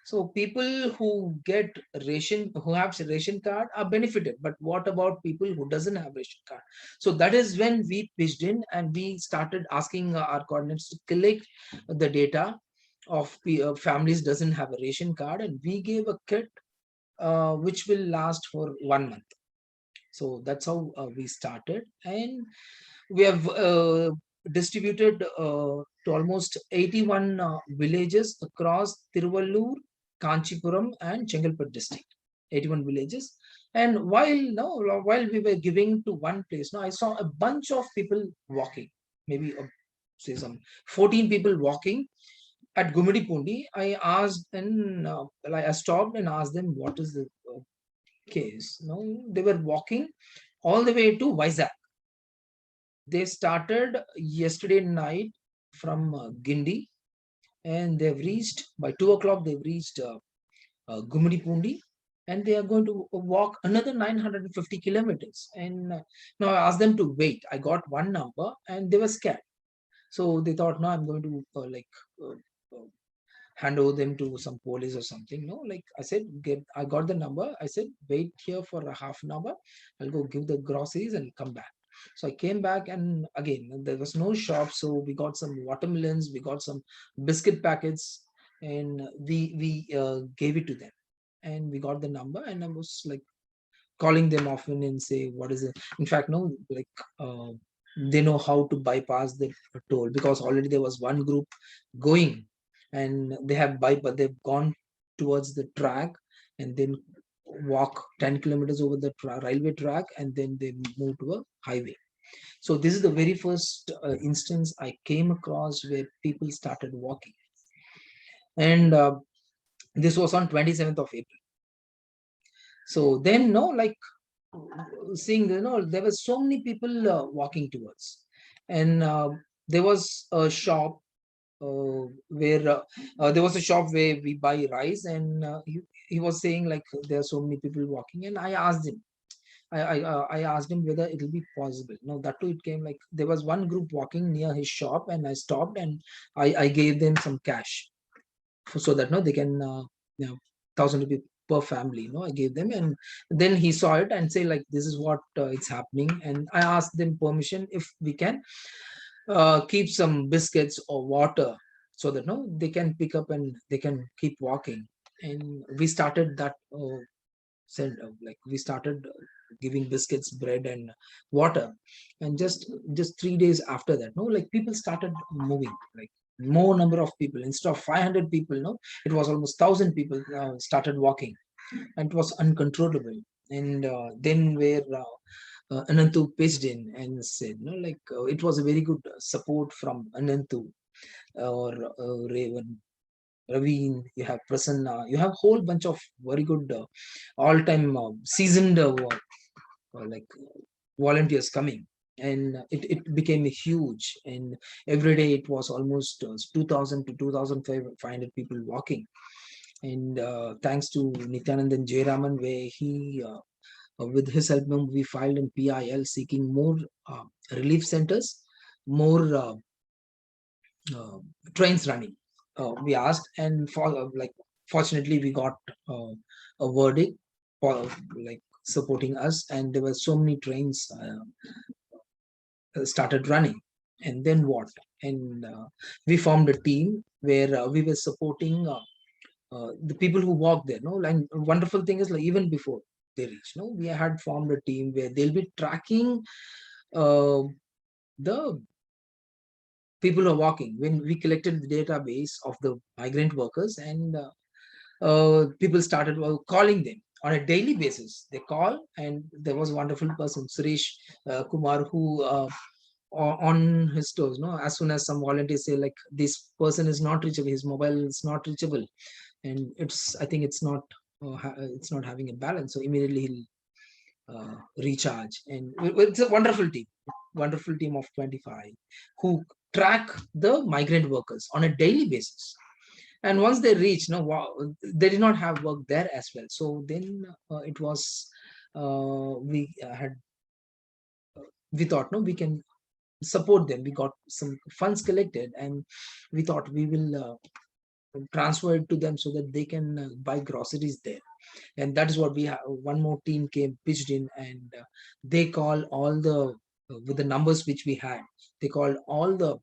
S5: So people who get ration, who have ration card are benefited. But what about people who doesn't have ration card? So that is when we pitched in and we started asking our coordinates to collect the data of families doesn't have a ration card, and we gave a kit which will last for 1 month. So that's how we started, and we have distributed to almost 81 villages across Tiruvallur, Kanchipuram, and Chengalpattu district. 81 villages. And while we were giving to one place, I saw a bunch of people walking, maybe say some 14 people walking at Gumidi. I asked, and I stopped and asked them what is the case. They were walking all the way to Vizag. They started yesterday night from Gindi, and they've reached by 2 o'clock. They've reached Gumidi, and they are going to walk another 950 kilometers. And now I asked them to wait. I got one number, and they were scared. So they thought, no, I'm going to hand over them to some police or something. No, like I said, I got the number. I said, wait here for a half an hour. I'll go give the groceries and come back. So I came back, and again, there was no shop. So we got some watermelons, we got some biscuit packets, and we gave it to them. And we got the number, and I was like calling them often and say, what is it? In fact, no, like they know how to bypass the toll, because already there was one group going, and they have they've gone towards the track and then walk 10 kilometers over the railway track, and then they move to a highway. So this is the very first instance I came across where people started walking, and this was on 27th of April. So then, seeing, there were so many people walking towards, and there was a shop where we buy rice, and he was saying like there are so many people walking, and I asked him, I asked him whether it will be possible. No, that too, it came like there was one group walking near his shop, and I stopped and I gave them some cash so that they can 1,000 rupees per family. I gave them, and then he saw it and say like this is what it's happening, and I asked them permission if we can keep some biscuits or water so that they can pick up and they can keep walking. And we started that we started giving biscuits, bread, and water. And just 3 days after that, people started moving, like more number of people. Instead of 500 people, it was almost 1,000 people started walking, and it was uncontrollable. And then where Ananthoo pitched in and said, it was a very good support from Ananthoo or Raven, Raveen, you have Prasanna, you have a whole bunch of very good all-time seasoned volunteers coming. And it became huge, and every day it was almost 2,000 to 2,500 people walking. And thanks to Nityanand and Jayaraman, where he with his help, we filed in PIL seeking more relief centers, more trains running. We asked, and fortunately we got a verdict for supporting us, and there were so many trains started running. And then what? And we formed a team where we were supporting the people who walk there. And wonderful thing is, like, even before they reach, we had formed a team where they'll be tracking the people who are walking. When we collected the database of the migrant workers, and people started calling them, on a daily basis. They call, and there was a wonderful person, Suresh Kumar, who on his toes, no, as soon as some volunteers say like this person is not reachable, his mobile is not reachable, and I think it's not having a balance, so immediately he'll recharge. And it's a wonderful team of 25 who track the migrant workers on a daily basis. And once they reach, they did not have work there as well. So then it was we thought, no, we can support them. We got some funds collected, and we thought we will transfer it to them so that they can buy groceries there. And that is what we have. One more team came, pitched in, and they call all the with the numbers which we had. They called all the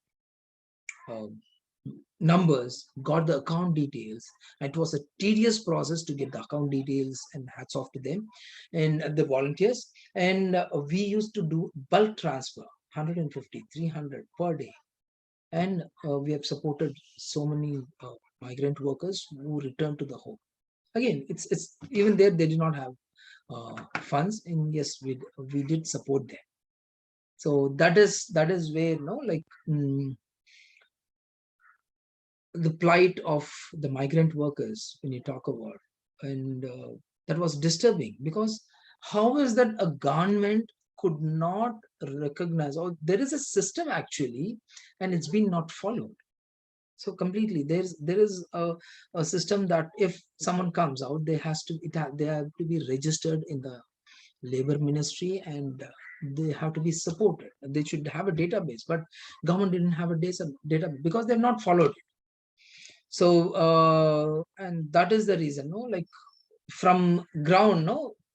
S5: numbers, got the account details. It was a tedious process to get the account details, and hats off to them and the volunteers. And we used to do bulk transfer, 150, 300 per day. And we have supported so many migrant workers who returned to the home. Again, it's even there they did not have funds, and yes, we did support them. So that is where, the plight of the migrant workers when you talk about, and that was disturbing, because how is that a government could not recognize, or there is a system actually, and it's been not followed. So completely there is a system that if someone comes out, they have to be registered in the labor ministry, and they have to be supported. They should have a database, but government didn't have a database because they've not followed it. So and that is the reason, from ground,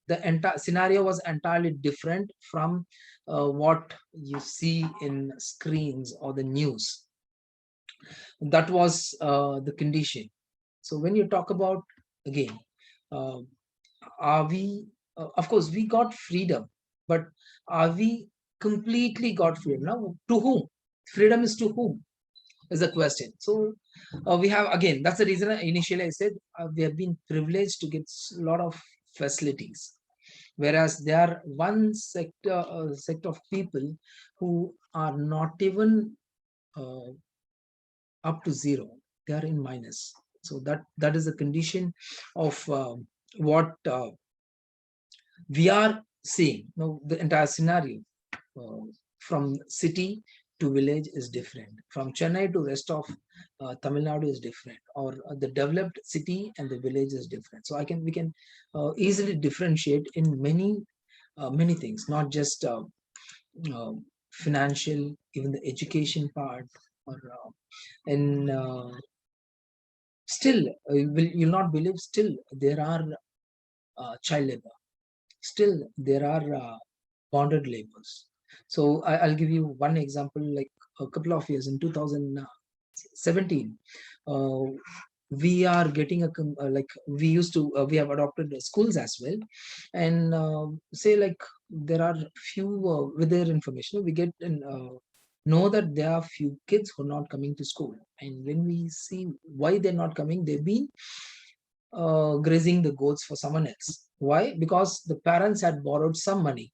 S5: the entire scenario was entirely different from what you see in screens or the news. That was the condition. So when you talk about, again, are we of course we got freedom, but are we completely got freedom? Now, to whom? Freedom is to whom is the question. So we have, again, that's the reason initially I said we have been privileged to get a lot of facilities, whereas there are one sector of people who are not even up to zero. They are in minus. So that is the condition of what we are seeing. The entire scenario from city to village is different. From Chennai to rest of Tamil Nadu is different, or the developed city and the village is different. So we can easily differentiate in many things, not just financial, even the education part, or and still you'll not believe, still there are child labor, still there are bonded labors. So I'll give you one example. Like a couple of years in 2017, we are getting we have adopted schools as well, and say like there are few with their information we get and know that there are few kids who are not coming to school. And when we see why they're not coming, they've been grazing the goats for someone else. Why? Because the parents had borrowed some money,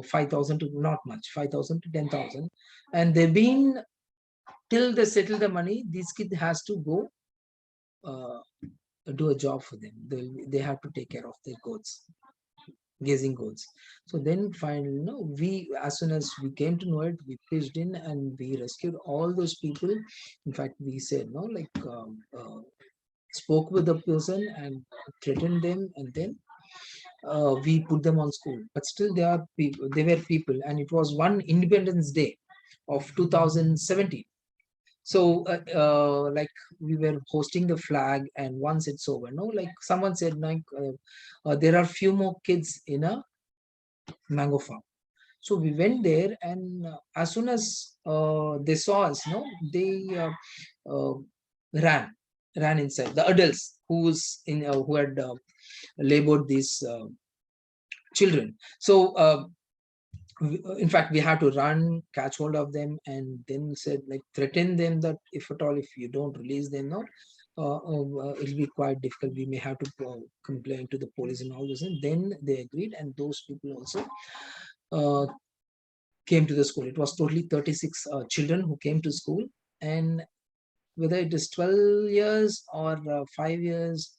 S5: 5,000 to not much, 5,000 to 10,000, and they've been, till they settle the money, this kid has to go do a job for them. They have to take care of their goats, grazing goats. So then finally, we, as soon as we came to know it, we pitched in and we rescued all those people. In fact, we said spoke with the person and threatened them, and then we put them on school. But still they were people, and it was one Independence Day of 2017. So like we were hosting the flag, and once it's over, like someone said, there are few more kids in a mango farm. So we went there, and as soon as they saw us, they ran inside. The adults who had labored these children. So in fact, we had to run, catch hold of them, and then said, like, threaten them that if at all, if you don't release them, it'll be quite difficult. We may have to complain to the police and all this. And then they agreed, and those people also came to the school. It was totally 36 children who came to school, and whether it is 12 years or 5 years,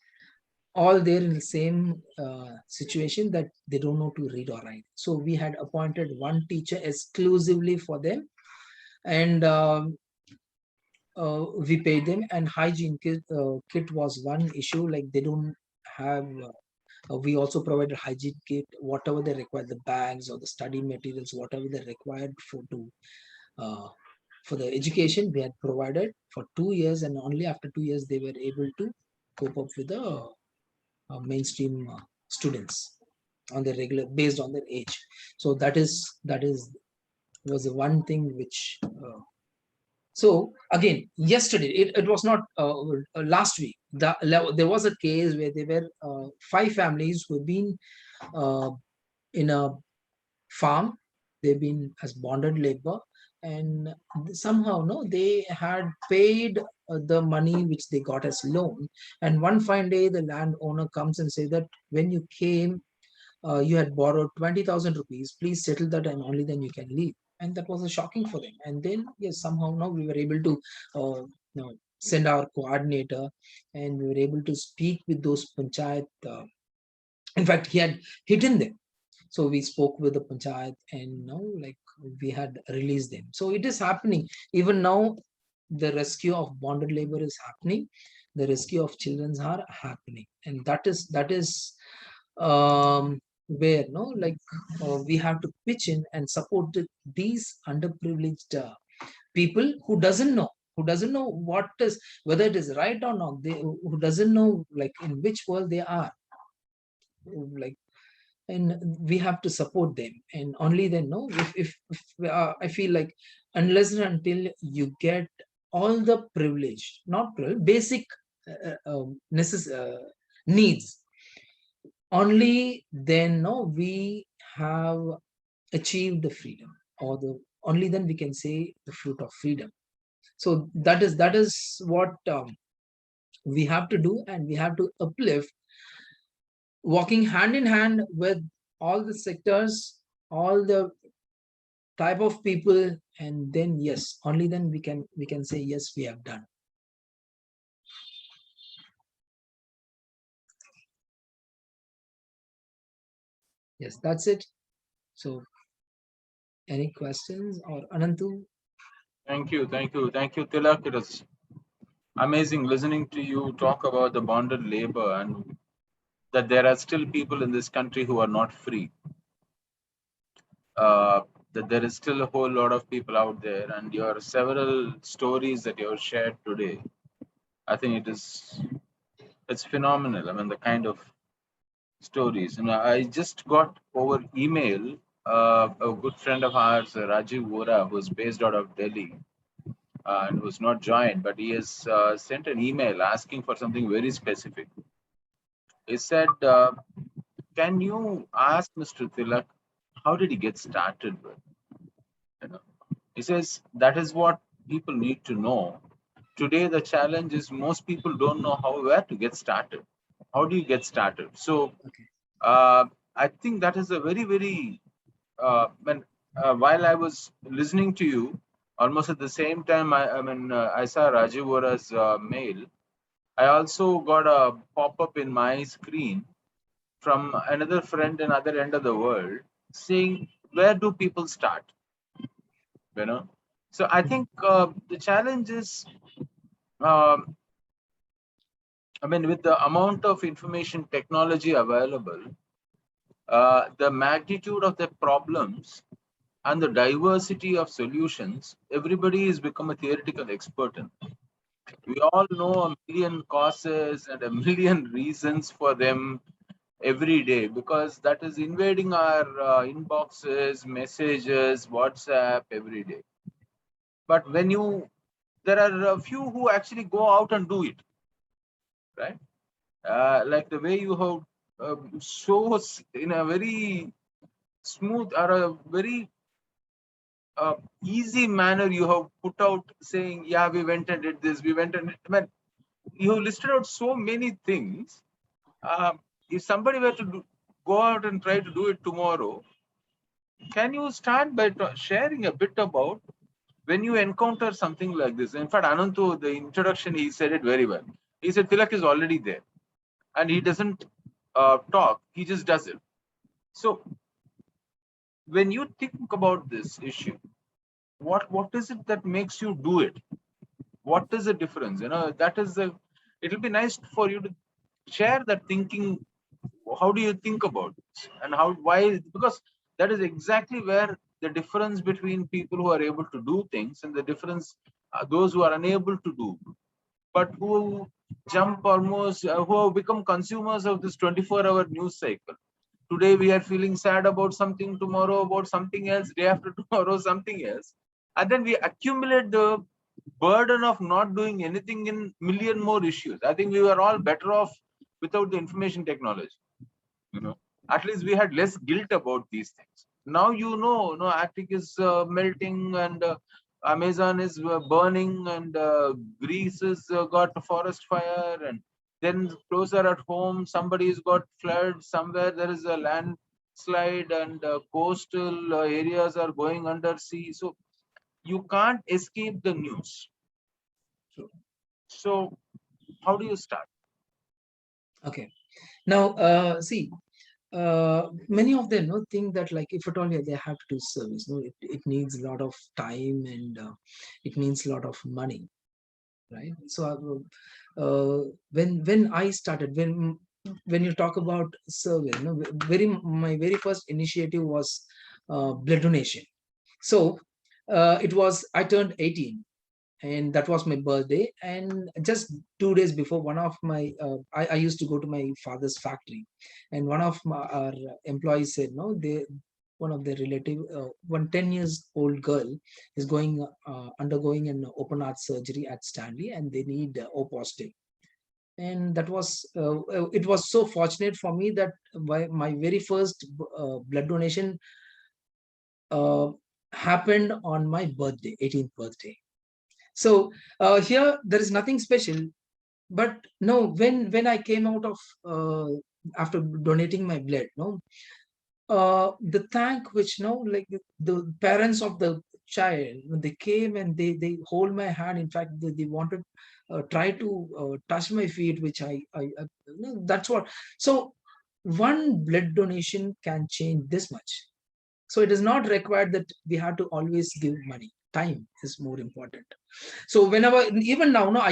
S5: all there in the same situation that they don't know to read or write. So we had appointed one teacher exclusively for them, and we paid them. And hygiene kit was one issue, like they don't have we also provided hygiene kit, whatever they require, the bags or the study materials, whatever they required for the education, we had provided for 2 years, and only after 2 years they were able to cope up with the mainstream students on the regular based on their age. So that was the one thing which so again, yesterday, it was not last week. There was a case where there were 5 families who have been in a farm. They've been as bonded labor, and somehow no, they had paid the money which they got as loan. And one fine day, the landowner comes and says that when you came, you had borrowed 20,000 rupees. Please settle that, and only then you can leave. And that was a shocking for them. And then yes, somehow now we were able to send our coordinator, and we were able to speak with those panchayat. In fact, he had hidden them. So we spoke with the panchayat, and now like we had released them. So it is happening. Even now, the rescue of bonded labor is happening. The rescue of children are happening. And that is where we have to pitch in and support these underprivileged people who doesn't know what is, whether it is right or not, who doesn't know like in which world they are, like, and we have to support them. And only then no, if I feel like unless and until you get all the privilege, not basic needs, only then no, we have achieved the freedom, or the only then we can say the fruit of freedom. So that is what we have to do, and we have to uplift, walking hand in hand with all the sectors, all the type of people, and then yes, only then we can say yes, we have done. Yes, that's it. So any questions, or Ananthu?
S1: Thank you, Thilak. It was amazing listening to you talk about the bonded labor and that there are still people in this country who are not free. That there is still a whole lot of people out there, and your several stories that you have shared today, I think it's phenomenal. I mean, the kind of stories. And I just got over email a good friend of ours, Rajiv Vora, who's based out of Delhi and who's not joined, but he has sent an email asking for something very specific. He said, "Can you ask Mr. Thilak how did he get started with?" You know, he says that is what people need to know. Today, the challenge is most people don't know where to get started. How do you get started? So, I think that is a very, very while I was listening to you, almost at the same time, I saw Rajiv Vora's mail. I also got a pop-up in my screen from another friend in other end of the world saying, "Where do people start?" You know, so I think the challenge is, um, with the amount of information technology available, the magnitude of the problems and the diversity of solutions, everybody has become a theoretical expert in. We all know a million causes and a million reasons for them every day, because that is invading our inboxes, messages, WhatsApp every day. But there are a few who actually go out and do it, right? Like the way you have in a very smooth or a very easy manner, you have put out saying, "Yeah, we went and did this, we went and did." you listed out so many things. If somebody were to go out and try to do it tomorrow, can you start by sharing a bit about when you encounter something like this? In fact, Ananthu, the introduction, he said it very well. He said Thilak is already there and he doesn't talk, he just does it. So when you think about this issue, what is it that makes you do it? What is the difference? That is the, it'll be nice for you to share that thinking. How do you think about this and why? Because that is exactly where the difference between people who are able to do things and the difference those who are unable to do, but who jump almost, who have become consumers of this 24-hour news cycle. Today we are feeling sad about something, tomorrow about something else, day after tomorrow something else, and then we accumulate the burden of not doing anything in million more issues. I think we were all better off without the information technology. At least we had less guilt about these things. Now no, Arctic is melting and Amazon is burning and Greece has got a forest fire, and then closer at home somebody's got flood somewhere, there is a landslide and coastal areas are going under sea. So you can't escape the news. So how do you start?
S5: Okay. Now, see, many of them think that like if at all they have to do service, it needs a lot of time and it means a lot of money, right? So when I started, when you talk about service, my very first initiative was blood donation. So it was, I turned 18 and that was my birthday, and just 2 days before, one of my I used to go to my father's factory, and one of our employees said no, one of their relative, one 10 years old girl is going undergoing an open heart surgery at Stanley and they need O positive. And that was it was so fortunate for me that my very first blood donation happened on my birthday, 18th birthday. So here there is nothing special, but no, when I came out of after donating my blood, the thank which like the parents of the child, they came and they hold my hand. In fact, they wanted try to touch my feet, which I that's what. So one blood donation can change this much. So it is not required that we have to always give money. Time is more important. So whenever, even now, I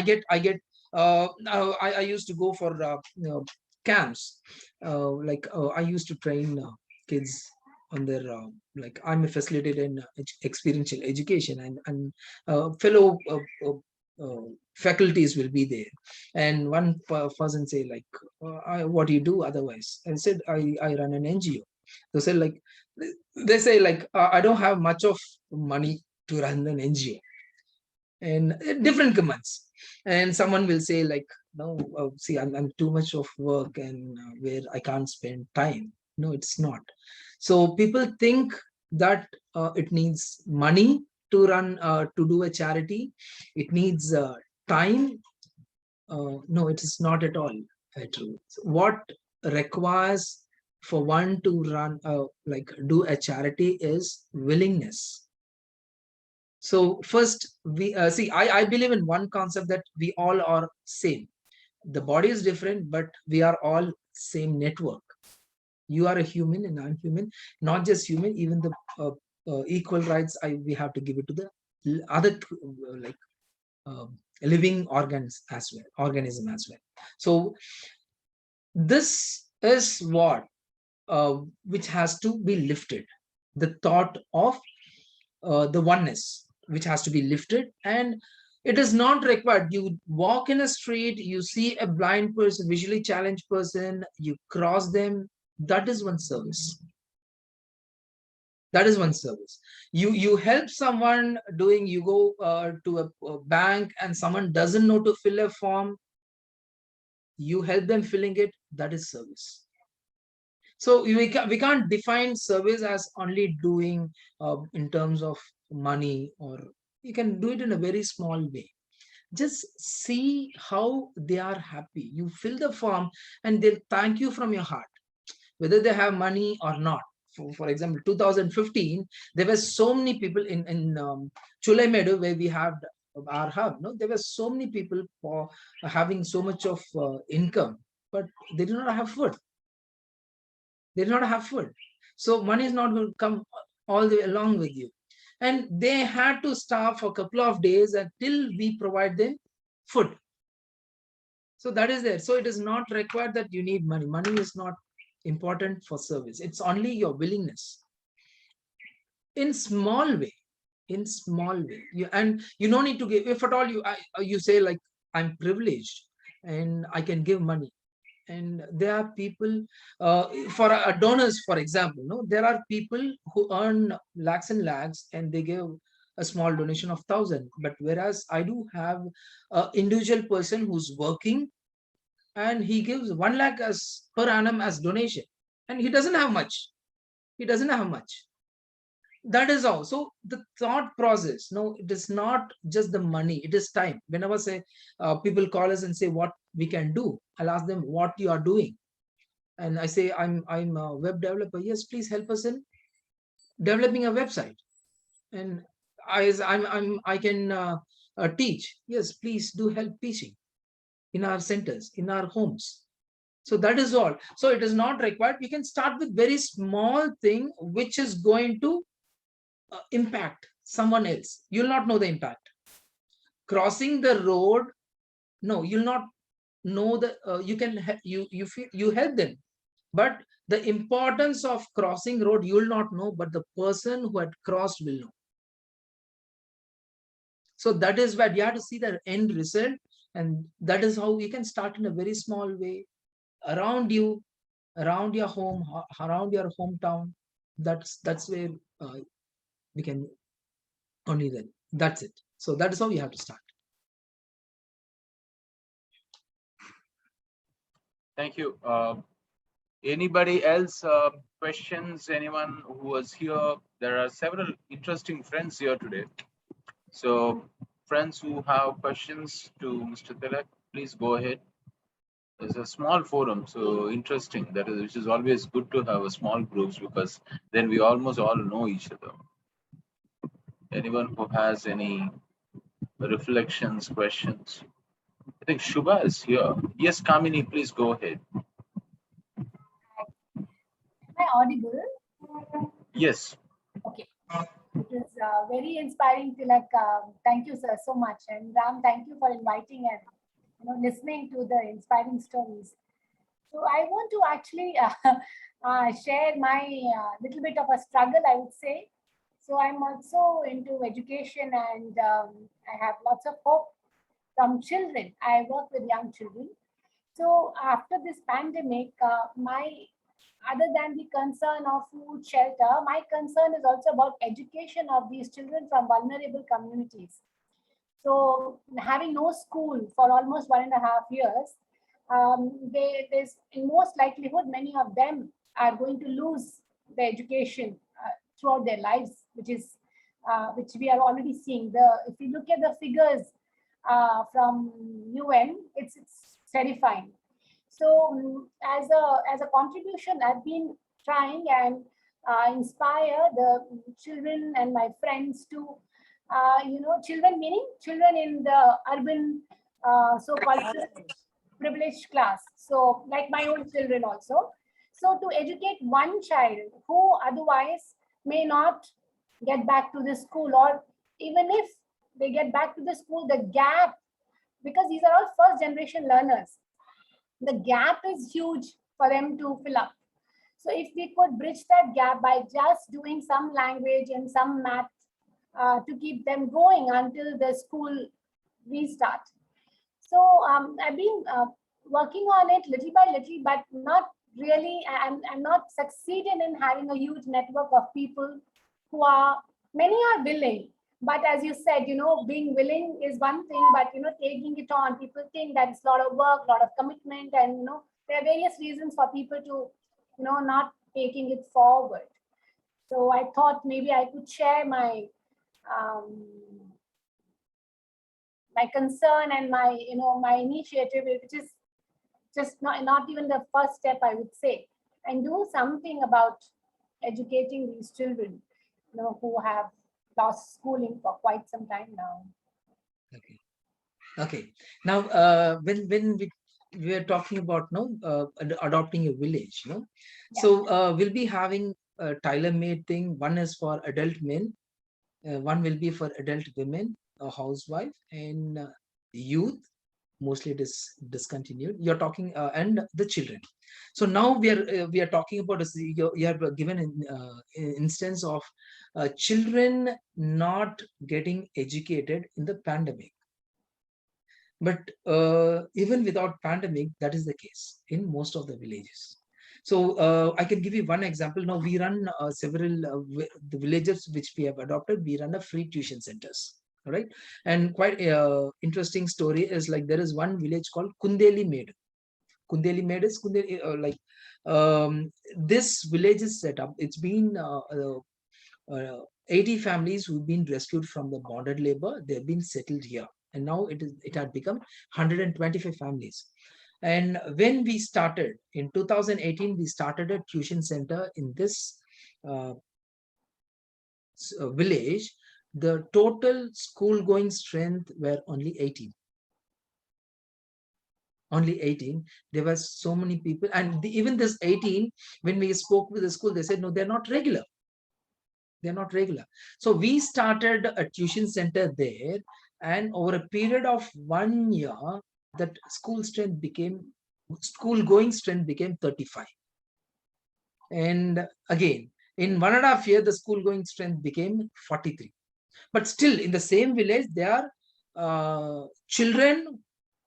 S5: used to go for camps. I used to train kids on their like I'm a facilitator in experiential education, and fellow faculties will be there, and one person say like, what do you do otherwise? I said I run an NGO. They say like I don't have much of money to run an NGO, and different comments. And someone will say like, no, see, I'm too much of work and where I can't spend time. No, it's not. So people think that it needs money to run to do a charity. It needs time. No, it is not at all true. What requires for one to run like do a charity is willingness. So first we see, I believe in one concept that we all are same. The body is different, but we are all same network. You are a human and I'm human, not just human, even the equal rights we have to give it to the other like living organism as well. So this is what which has to be lifted, the thought of the oneness, which has to be lifted. And it is not required. You walk in a street, you see a blind person, visually challenged person, you cross them. That is one service. That is one service. You help someone doing, you go to a bank and someone doesn't know to fill a form, you help them filling it. That is service. So we can't define service as only doing in terms of money, or you can do it in a very small way. Just see how they are happy. You fill the form and they'll thank you from your heart, whether they have money or not. For example, 2015, there were so many people in Chulaimedu, where we have our hub. No, there were so many people for having so much of income, but they do not have food. They do not have food. So money is not going to come all the way along with you. And they had to starve for a couple of days until we provide them food. So that is there. So it is not required that you need money. Money is not important for service. It's only your willingness. In small way, and you don't need to give. If at all you say like, I'm privileged and I can give money. And there are people for donors, for example, no, there are people who earn lakhs and lakhs and they give a small donation of 1,000. But whereas I do have an individual person who's working and he gives 1 lakh as per annum as donation, and he doesn't have much. He doesn't have much. That is all. So the thought process, no, it is not just the money, it is time. Whenever say people call us and say what we can do, I'll ask them what you are doing. And I say, I'm a web developer. Yes, please help us in developing a website. And I can teach. Yes, please do help teaching in our centers, in our homes. So that is all. So it is not required. You can start with very small thing which is going to impact someone else. You'll not know the impact. Crossing the road, no, you'll not know the you help them, but the importance of crossing road you'll not know, but the person who had crossed will know. So that is where you have to see the end result, and that is how you can start in a very small way around you, around your home, around your hometown. That's where we can only then. That's it. So that is how you have to start.
S1: Thank you. Anybody else questions? Anyone who was here? There are several interesting friends here today. So friends who have questions to Mr. Thilak, please go ahead. It's a small forum, so interesting. That is, which is always good to have a small groups, because then we almost all know each other. Anyone who has any reflections, questions? I think Shubha is here. Yes, Kamini, please go ahead.
S6: Am I audible?
S1: Yes.
S6: Okay. It is very inspiring, Thilak. Thank you, sir, so much. And Ram, thank you for inviting and listening to the inspiring stories. So I want to actually share my little bit of a struggle, I would say. So I'm also into education, and I have lots of hope from children. I work with young children. So after this pandemic, my other than the concern of food, shelter, my concern is also about education of these children from vulnerable communities. So having no school for almost 1.5 years, there's in most likelihood many of them are going to lose the education throughout their lives, which we are already seeing. If you look at the figures from UN, it's terrifying. So as a contribution, I've been trying and inspire the children and my friends to, children meaning children in the urban so-called privileged class. So like my own children also. So to educate one child who otherwise may not get back to the school, or even if they get back to the school, the gap, because these are all first generation learners, the gap is huge for them to fill up. So if we could bridge that gap by just doing some language and some math to keep them going until the school restart. So I've been working on it little by little, but not really. I'm not succeeding in having a huge network of people who are, many are willing. But as you said, being willing is one thing, but, taking it on, people think that it's a lot of work, a lot of commitment, and, there are various reasons for people to, not taking it forward. So I thought maybe I could share my my concern and my, my initiative, which is just not even the first step, I would say, and do something about educating these children, who have lost schooling for quite some time now.
S5: Okay. Okay. Now, when we are talking about adopting a village,
S6: Yeah.
S5: so we'll be having a tailor-made thing. One is for adult men, one will be for adult women, a housewife, and youth. Mostly it is discontinued. You're talking and the children. So now we are talking about you have given an instance of children not getting educated in the pandemic. But even without pandemic, that is the case in most of the villages. So I can give you one example. Now we run several the villages which we have adopted. We run a free tuition centers. All right, and quite interesting story is like there is one village called Kundeli Med. Kundeli Med is Kundeli, this village is set up. It's been 80 families who've been rescued from the bonded labor. They've been settled here, and now it had become 125 families. And when we started in 2018, we started a tuition center in this village. The total school going strength were only 18. Only 18. There were so many people, and even this 18, when we spoke with the school, they said no, they're not regular. They're not regular. So we started a tuition center there, and over a period of 1 year, that school going strength became 35. And again, in 1.5 years, the school going strength became 43. But still, in the same village, there are children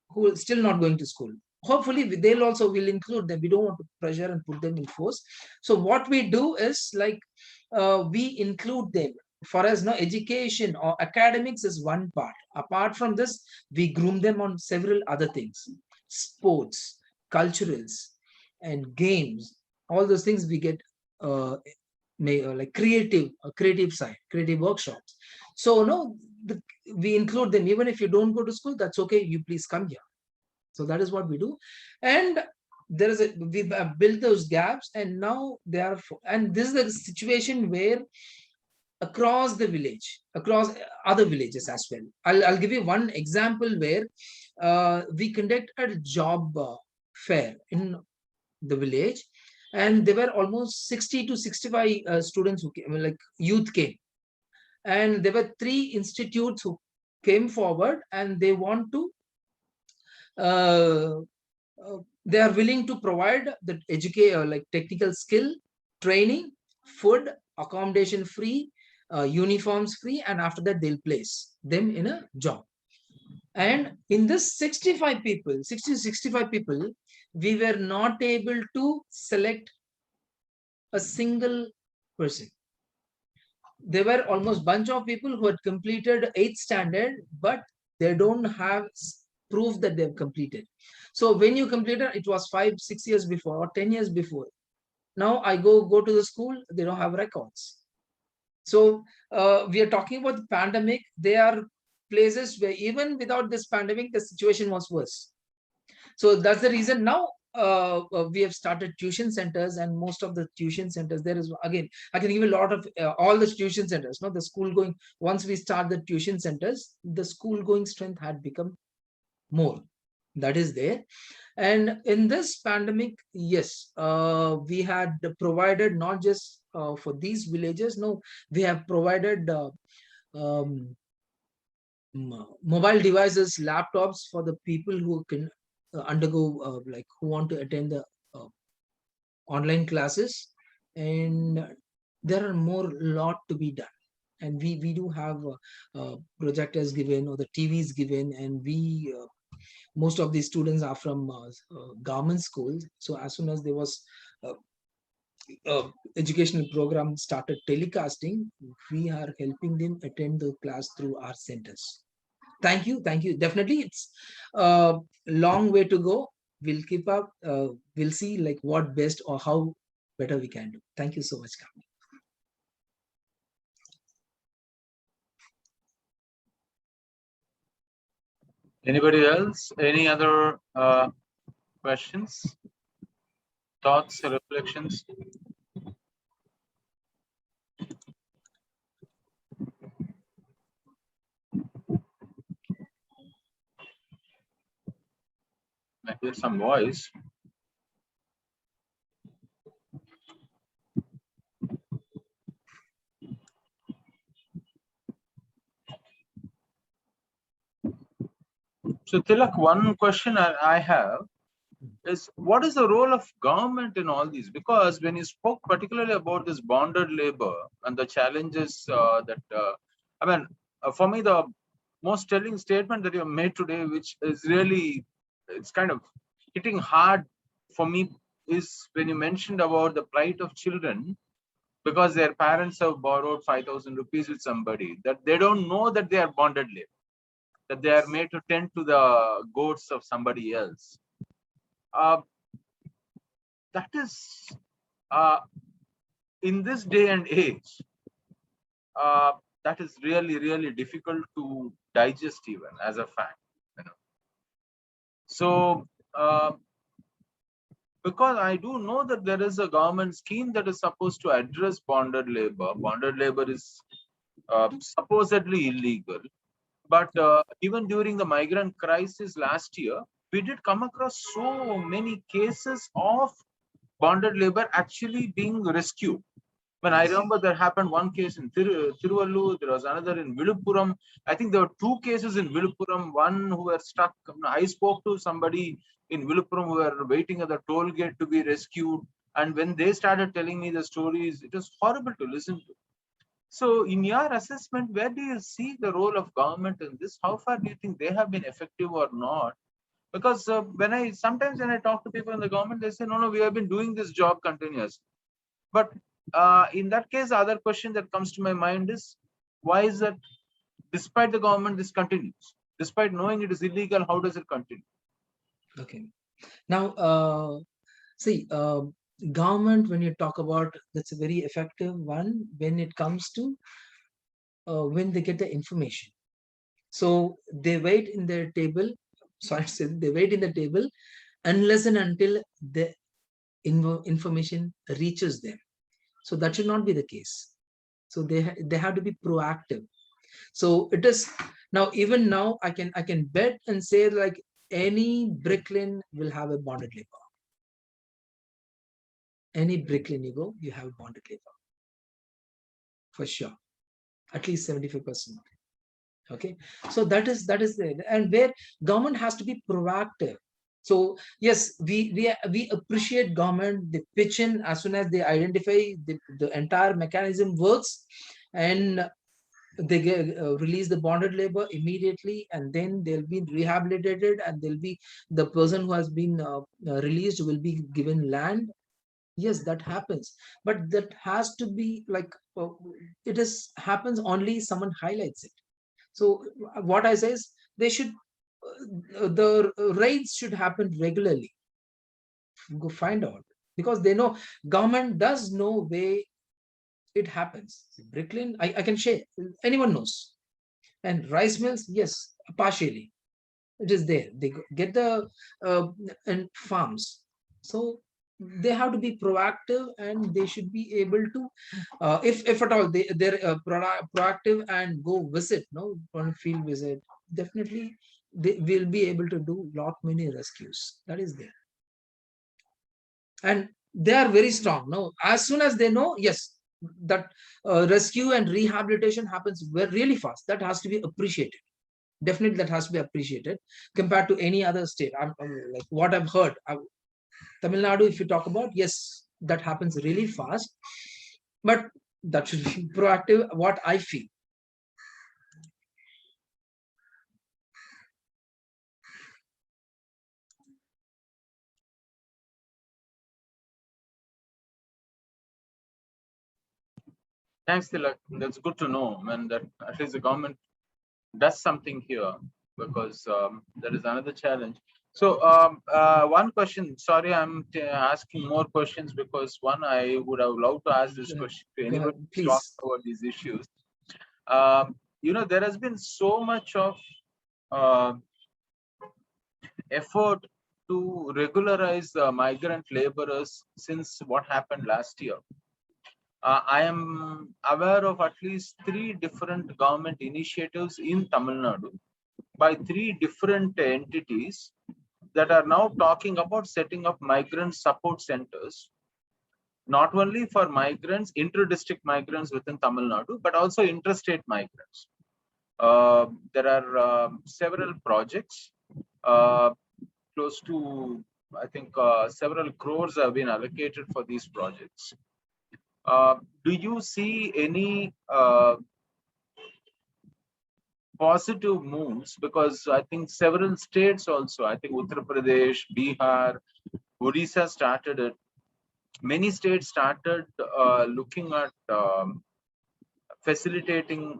S5: who are still not going to school. Hopefully, they'll also will include them. We don't want to pressure and put them in force. So what we do is like we include them. For us, no, education or academics is one part. Apart from this, we groom them on several other things: sports, culturals, and games. All those things we get like creative side, creative workshops. So no, we include them. Even if you don't go to school, that's okay. You please come here. So that is what we do. And there is we built those gaps, and now they are. And this is the situation where across the village, across other villages as well. I'll give you one example where we conducted a job fair in the village, and there were almost 60 to 65 students who came, like youth came, and there were 3 institutes who came forward, and they want to they are willing to provide the like technical skill training, food, accommodation free, uniforms free, and after that they'll place them in a job. And in this 65 people, 60 to 65 people, we were not able to select a single person. There were almost bunch of people who had completed 8th standard, but they don't have proof that they've completed. So when you completed, it was 5-6 years before or 10 years before. Now I go to the school, they don't have records. So we are talking about the pandemic. There are places where even without this pandemic, the situation was worse. So that's the reason now we have started tuition centers, and most of the tuition centers, there is, again, I can give a lot of all the tuition centers. No, the school going, once we start the tuition centers, the school going strength had become more. That is there. And in this pandemic, yes, we had provided not just for these villages. No, we have provided mobile devices, laptops for the people who can undergo like who want to attend the online classes. And there are more lot to be done, and we do have projectors given or the TVs given, and we most of these students are from government schools. So as soon as there was educational program started telecasting, we are helping them attend the class through our centers. Thank you. Definitely, it's a long way to go. We'll keep up. We'll see like what best or how better we can do. Thank you so much, Kamini.
S1: Anybody else? Any other questions, thoughts, reflections? I hear some voice. So Thilak, one question I have is, what is the role of government in all these? Because when you spoke particularly about this bonded labor and the challenges I mean, for me, the most telling statement that you have made today, which is really, it's kind of hitting hard for me, is when you mentioned about the plight of children because their parents have borrowed 5,000 rupees with somebody, that they don't know that they are bonded labor, that they are made to tend to the goats of somebody else. Uh, that is, uh, in this day and age, that is really, really difficult to digest even as a fact. You know? So, because I do know that there is a government scheme that is supposed to address bonded labor. Bonded labor is supposedly illegal. But even during the migrant crisis last year, we did come across so many cases of bonded labor actually being rescued. When I remember there happened one case in Tiruvallur, there was another in Viluppuram. I think there were two cases in Viluppuram, one who were stuck. I spoke to somebody in Viluppuram who were waiting at the toll gate to be rescued. And when they started telling me the stories, it was horrible to listen to. So in your assessment, where do you see the role of government in this? How far do you think they have been effective or not? Because sometimes when I talk to people in the government, they say, no, we have been doing this job continuously. But in that case, the other question that comes to my mind is, why is that despite the government, this continues? Despite knowing it is illegal, how does it continue?
S5: Okay. Now, see, government, when you talk about, that's a very effective one when it comes to when they get the information. So they wait in their table. Sorry, they wait in the table unless and until the information reaches them. So that should not be the case. So they have to be proactive. So it is now, even now, I can bet and say, like, any bricklayer will have a bonded labor. Any bricklayer you go, you have a bonded labor for sure, at least 75%. Okay, so that is there, and where government has to be proactive. So yes, we appreciate government. They pitch in as soon as they identify the entire mechanism works, and they get release the bonded labor immediately, and then they'll be rehabilitated, and they'll be the person who has been released will be given land. Yes, that happens, but that has to be like it is happens only someone highlights it. So what I say is, they should the raids should happen regularly. Go find out, because they know, government does know where it happens. Bricklin, I can share, anyone knows. And rice mills, yes, partially it is there. They get the and farms. So they have to be proactive, and they should be able to if at all they're proactive and go visit, no, on field visit, definitely they will be able to do lot many rescues. That is there, and they are very strong. No, as soon as they know, yes, that rescue and rehabilitation happens really fast. That has to be appreciated. Definitely, that has to be appreciated compared to any other state. I'm like what I've heard. Tamil Nadu, if you talk about, yes, that happens really fast, but that should be proactive. What I feel.
S1: Thanks, Thilak. That's good to know, and that at least the government does something here, because there is another challenge. So one question, sorry, I'm asking more questions, because one, I would have loved to ask this question to anybody who's talking
S5: Please.
S1: about these issues. There has been so much of effort to regularize migrant laborers since what happened last year. I am aware of at least 3 different government initiatives in Tamil Nadu by 3 different entities that are now talking about setting up migrant support centers, not only for migrants, inter-district migrants within Tamil Nadu, but also interstate migrants. There are several projects, close to, I think, several crores have been allocated for these projects. Do you see any positive moves? Because I think several states also, I think Uttar Pradesh, Bihar, Odisha started it. Many states started looking at facilitating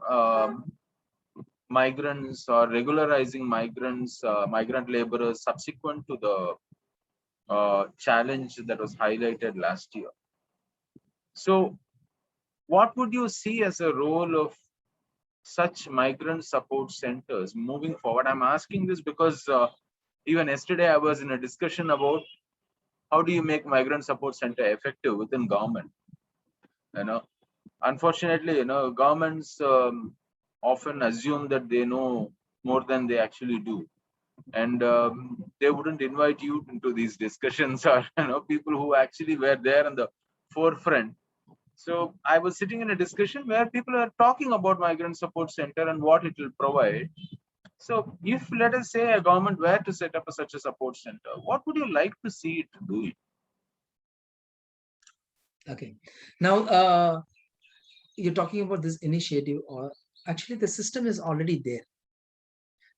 S1: migrants or regularizing migrants, migrant laborers subsequent to the challenge that was highlighted last year. So what would you see as a role of such migrant support centers moving forward? I'm asking this because even yesterday I was in a discussion about how do you make migrant support center effective within government. Unfortunately, governments often assume that they know more than they actually do, and they wouldn't invite you into these discussions, or people who actually were there in the forefront. So I was sitting in a discussion where people are talking about migrant support center and what it will provide. So if, let us say, a government were to set up such a support center, what would you like to see it do?
S5: Okay. Now, you're talking about this initiative, or actually the system is already there.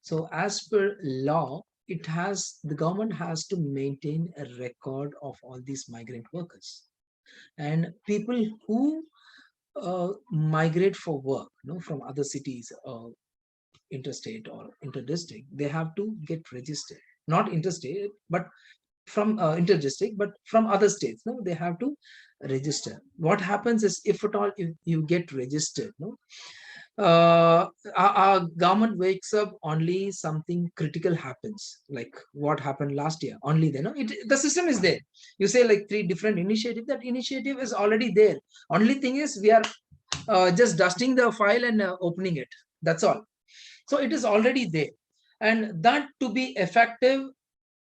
S5: So as per law, the government has to maintain a record of all these migrant workers and people who migrate for work, from other cities, interstate or interdistrict. They have to get registered, not interstate, but from interdistrict, but from other states. No, they have to register. What happens is, if at all you get registered, our government wakes up only something critical happens, like what happened last year. Only then, the system is there. You say like 3 different initiatives. That initiative is already there. Only thing is, we are just dusting the file and opening it. That's all. So it is already there, and that to be effective,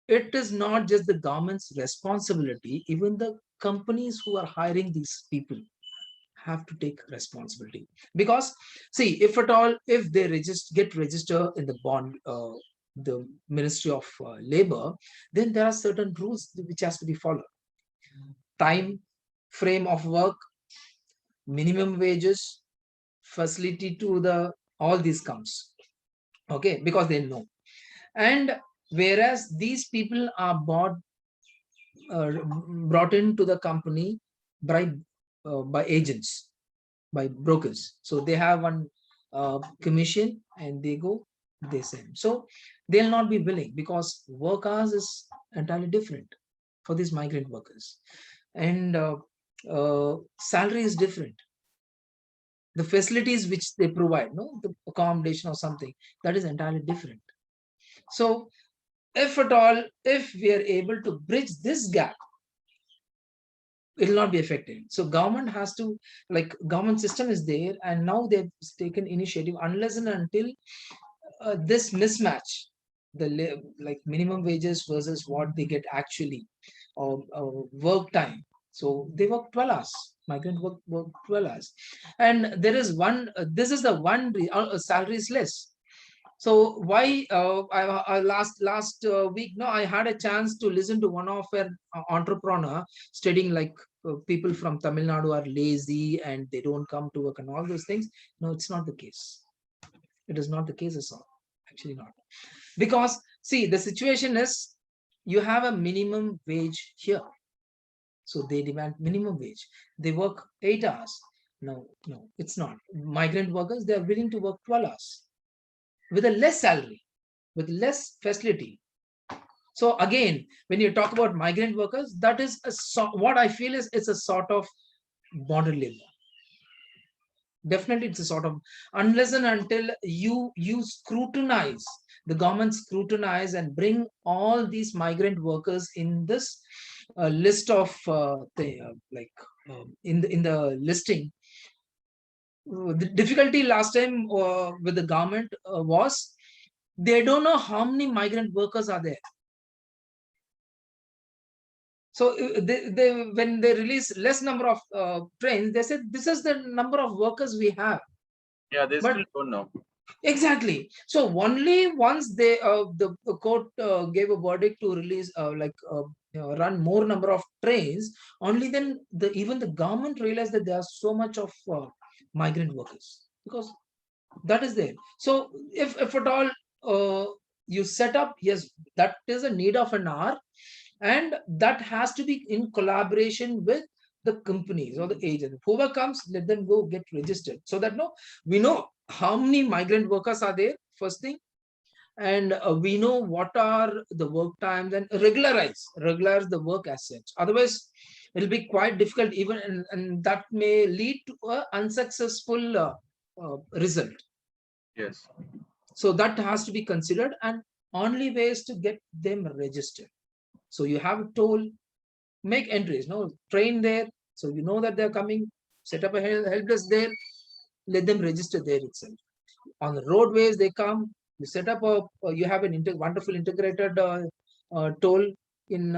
S5: it is not just the government's responsibility. Even the companies who are hiring these people have to take responsibility. Because see, if at all, if they get registered in the bond, the Ministry of Labor, then there are certain rules which has to be followed. Time frame of work, minimum wages, facility to the, all these comes. Okay, because they know. And whereas these people are brought into the company by agents, by brokers. So they have one commission, and they go, they send. So they'll not be willing, because work hours is entirely different for these migrant workers, and salary is different. The facilities which they provide, the accommodation or something, that is entirely different. So if at all, if we are able to bridge this gap, it will not be affected. So government has to, like, government system is there, and now they've taken initiative. Unless and until this mismatch, the like minimum wages versus what they get actually, or work time. So they work 12 hours. Migrant work 12 hours, and there is one. This is the one salary is less. So why last week, I had a chance to listen to one of an entrepreneur stating like people from Tamil Nadu are lazy and they don't come to work and all those things. No, it's not the case. It is not the case at all. Actually not. Because see, the situation is, you have a minimum wage here. So they demand minimum wage. They work 8 hours. No, it's not. Migrant workers, they are willing to work 12 hours. With a less salary, with less facility. So again, when you talk about migrant workers, that is what I feel is, it's a sort of modern labor. Definitely, it's a sort of, unless and until you scrutinize, the government scrutinize and bring all these migrant workers in this list of in the listing. The difficulty last time with the government was they don't know how many migrant workers are there. So when they release less number of trains, they said this is the number of workers we have.
S1: Yeah, they
S5: But
S1: still don't know.
S5: exactly. So only once they the court gave a verdict to release run more number of trains, only then even the government realized that there are so much of migrant workers, because that is there. So if at all you set up, yes, that is a need of an hour, and that has to be in collaboration with the companies or the agents. Whoever comes, let them go get registered, so that we know how many migrant workers are there, first thing, and we know what are the work times, and regularize the work as such. Otherwise, it'll be quite difficult, even, and that may lead to an unsuccessful result.
S1: Yes.
S5: So that has to be considered, and only ways to get them registered. So you have toll, make entries, train there, so you know that they're coming, set up a help desk there, let them register there itself. On the roadways they come, you set up you have an wonderful integrated toll in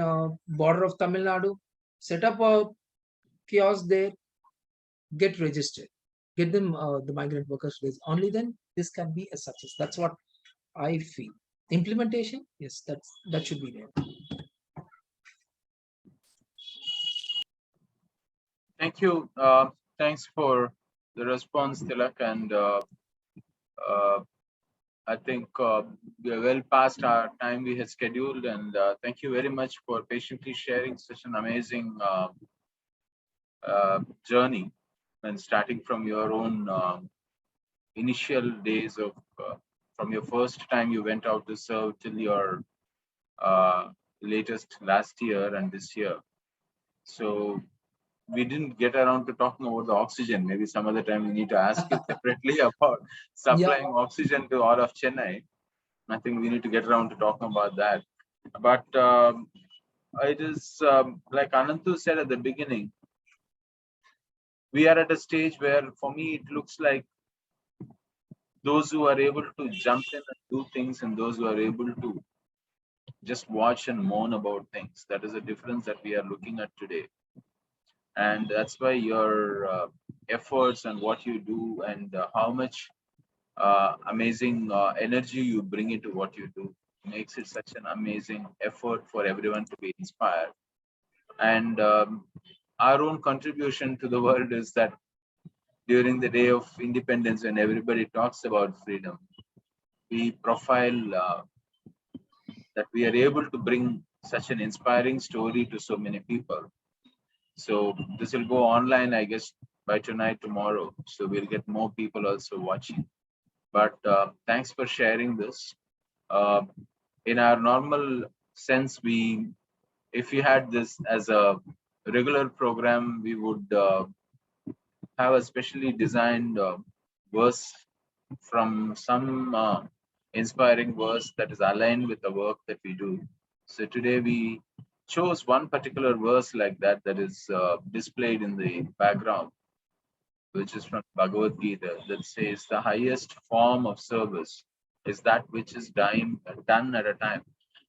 S5: border of Tamil Nadu, set up a kiosk there, get registered, get them the migrant workers raised. Only then this can be a success. That's what I feel. Implementation, yes, that should be there.
S1: Thank you. Thanks for the response, Thilak, and I think we are well past our time we had scheduled, and thank you very much for patiently sharing such an amazing journey, and starting from your own initial days of from your first time you went out to serve till your latest last year and this year. So we didn't get around to talking about the oxygen. Maybe some other time we need to ask you separately about supplying oxygen to all of Chennai. I think we need to get around to talking about that. But it is like Ananthoo said at the beginning, we are at a stage where, for me, it looks like those who are able to jump in and do things, and those who are able to just watch and moan about things. That is a difference that we are looking at today. And that's why your efforts and what you do, and how much amazing energy you bring into what you do, makes it such an amazing effort for everyone to be inspired. And our own contribution to the world is that during the day of independence, when everybody talks about freedom, we profile that we are able to bring such an inspiring story to so many people. So this will go online, I guess, by tonight, tomorrow. So we'll get more people also watching. But thanks for sharing this. In our normal sense, if we had this as a regular program, we would have a specially designed verse from some inspiring verse that is aligned with the work that we do. So today we chose one particular verse like that, that is displayed in the background, which is from Bhagavad Gita, that says the highest form of service is that which is done at a time,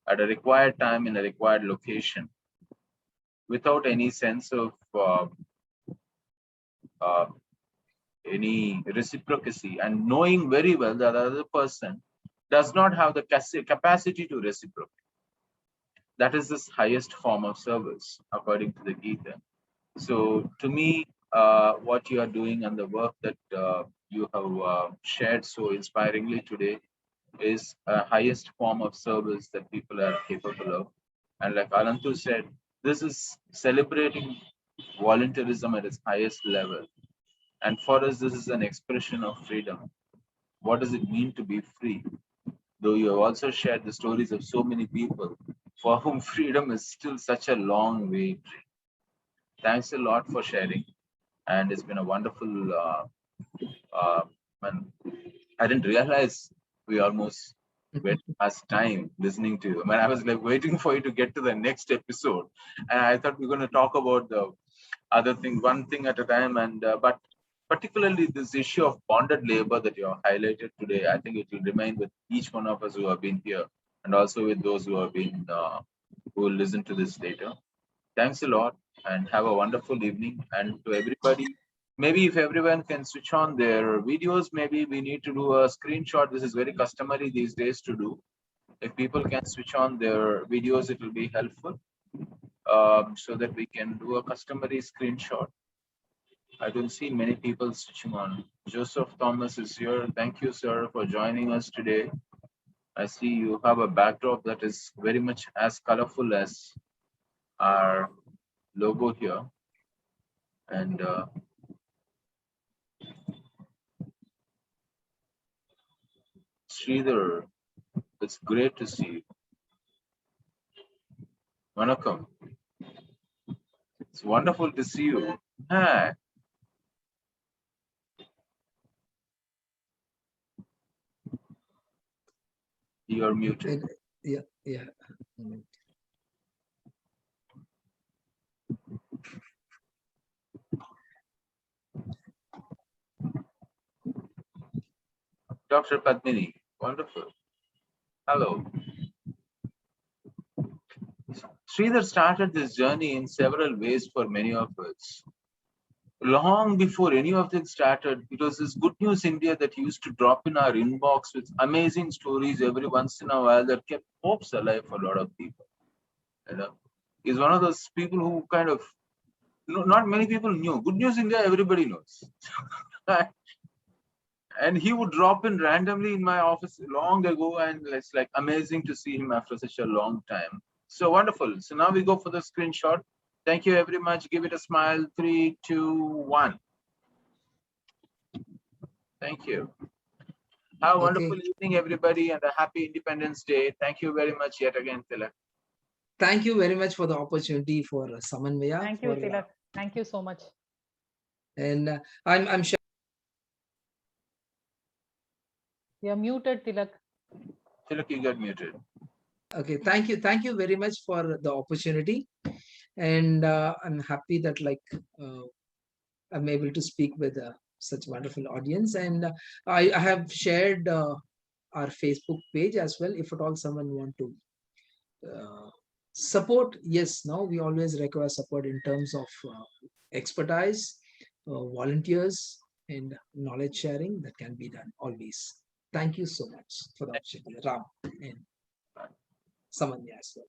S1: at a required time, in a required location, without any sense of any reciprocity, and knowing very well that the other person does not have the capacity to reciprocate. That is this highest form of service, according to the Gita. So to me, what you are doing and the work that you have shared so inspiringly today is a highest form of service that people are capable of. And like Ananthoo said, this is celebrating volunteerism at its highest level. And for us, this is an expression of freedom. What does it mean to be free? Though you have also shared the stories of so many people for whom freedom is still such a long way. Thanks a lot for sharing. And it's been a wonderful And I didn't realize we almost went past time listening to you. I was like waiting for you to get to the next episode, and I thought we were going to talk about the other thing, one thing at a time. And but particularly this issue of bonded labor that you have highlighted today, I think it will remain with each one of us who have been here, and also with those who have been who will listen to this later. Thanks a lot, and have a wonderful evening. And to everybody, maybe if everyone can switch on their videos, maybe we need to do a screenshot. This is very customary these days to do. If people can switch on their videos, it will be helpful, so that we can do a customary screenshot. I don't see many people switching on. Joseph Thomas is here. Thank you, sir, for joining us today. I see you have a backdrop that is very much as colorful as our logo here. And Sridhar, it's great to see you. Vanakkam. It's wonderful to see you. Hi. You're muted.
S5: Yeah.
S1: Dr. Padmini, wonderful. Hello. Sridhar started this journey in several ways for many of us. Long before any of this started, it was this Good News India that used to drop in our inbox with amazing stories every once in a while that kept hopes alive for a lot of people. You know, he's one of those people who kind of, not many people knew. Good News India, everybody knows. And he would drop in randomly in my office long ago, and it's like amazing to see him after such a long time. So wonderful. So now we go for the screenshot. Thank you very much. Give it a smile. 3, 2, 1. Thank you. Have a wonderful evening, everybody, and a happy Independence Day. Thank you very much yet again, Thilak.
S5: Thank you very much for the opportunity for Samanvaya.
S3: Thank you, Thilak. Thank you so much.
S5: And I'm sure.
S3: You're muted, Thilak.
S1: Thilak, you got muted.
S5: Okay, thank you very much for the opportunity, and I'm happy that I'm able to speak with such wonderful audience, and I have shared our Facebook page as well. If at all someone want to support, yes, now we always require support in terms of expertise, volunteers, and knowledge sharing that can be done always. Thank you so much for the opportunity, Ram and Samanya as well.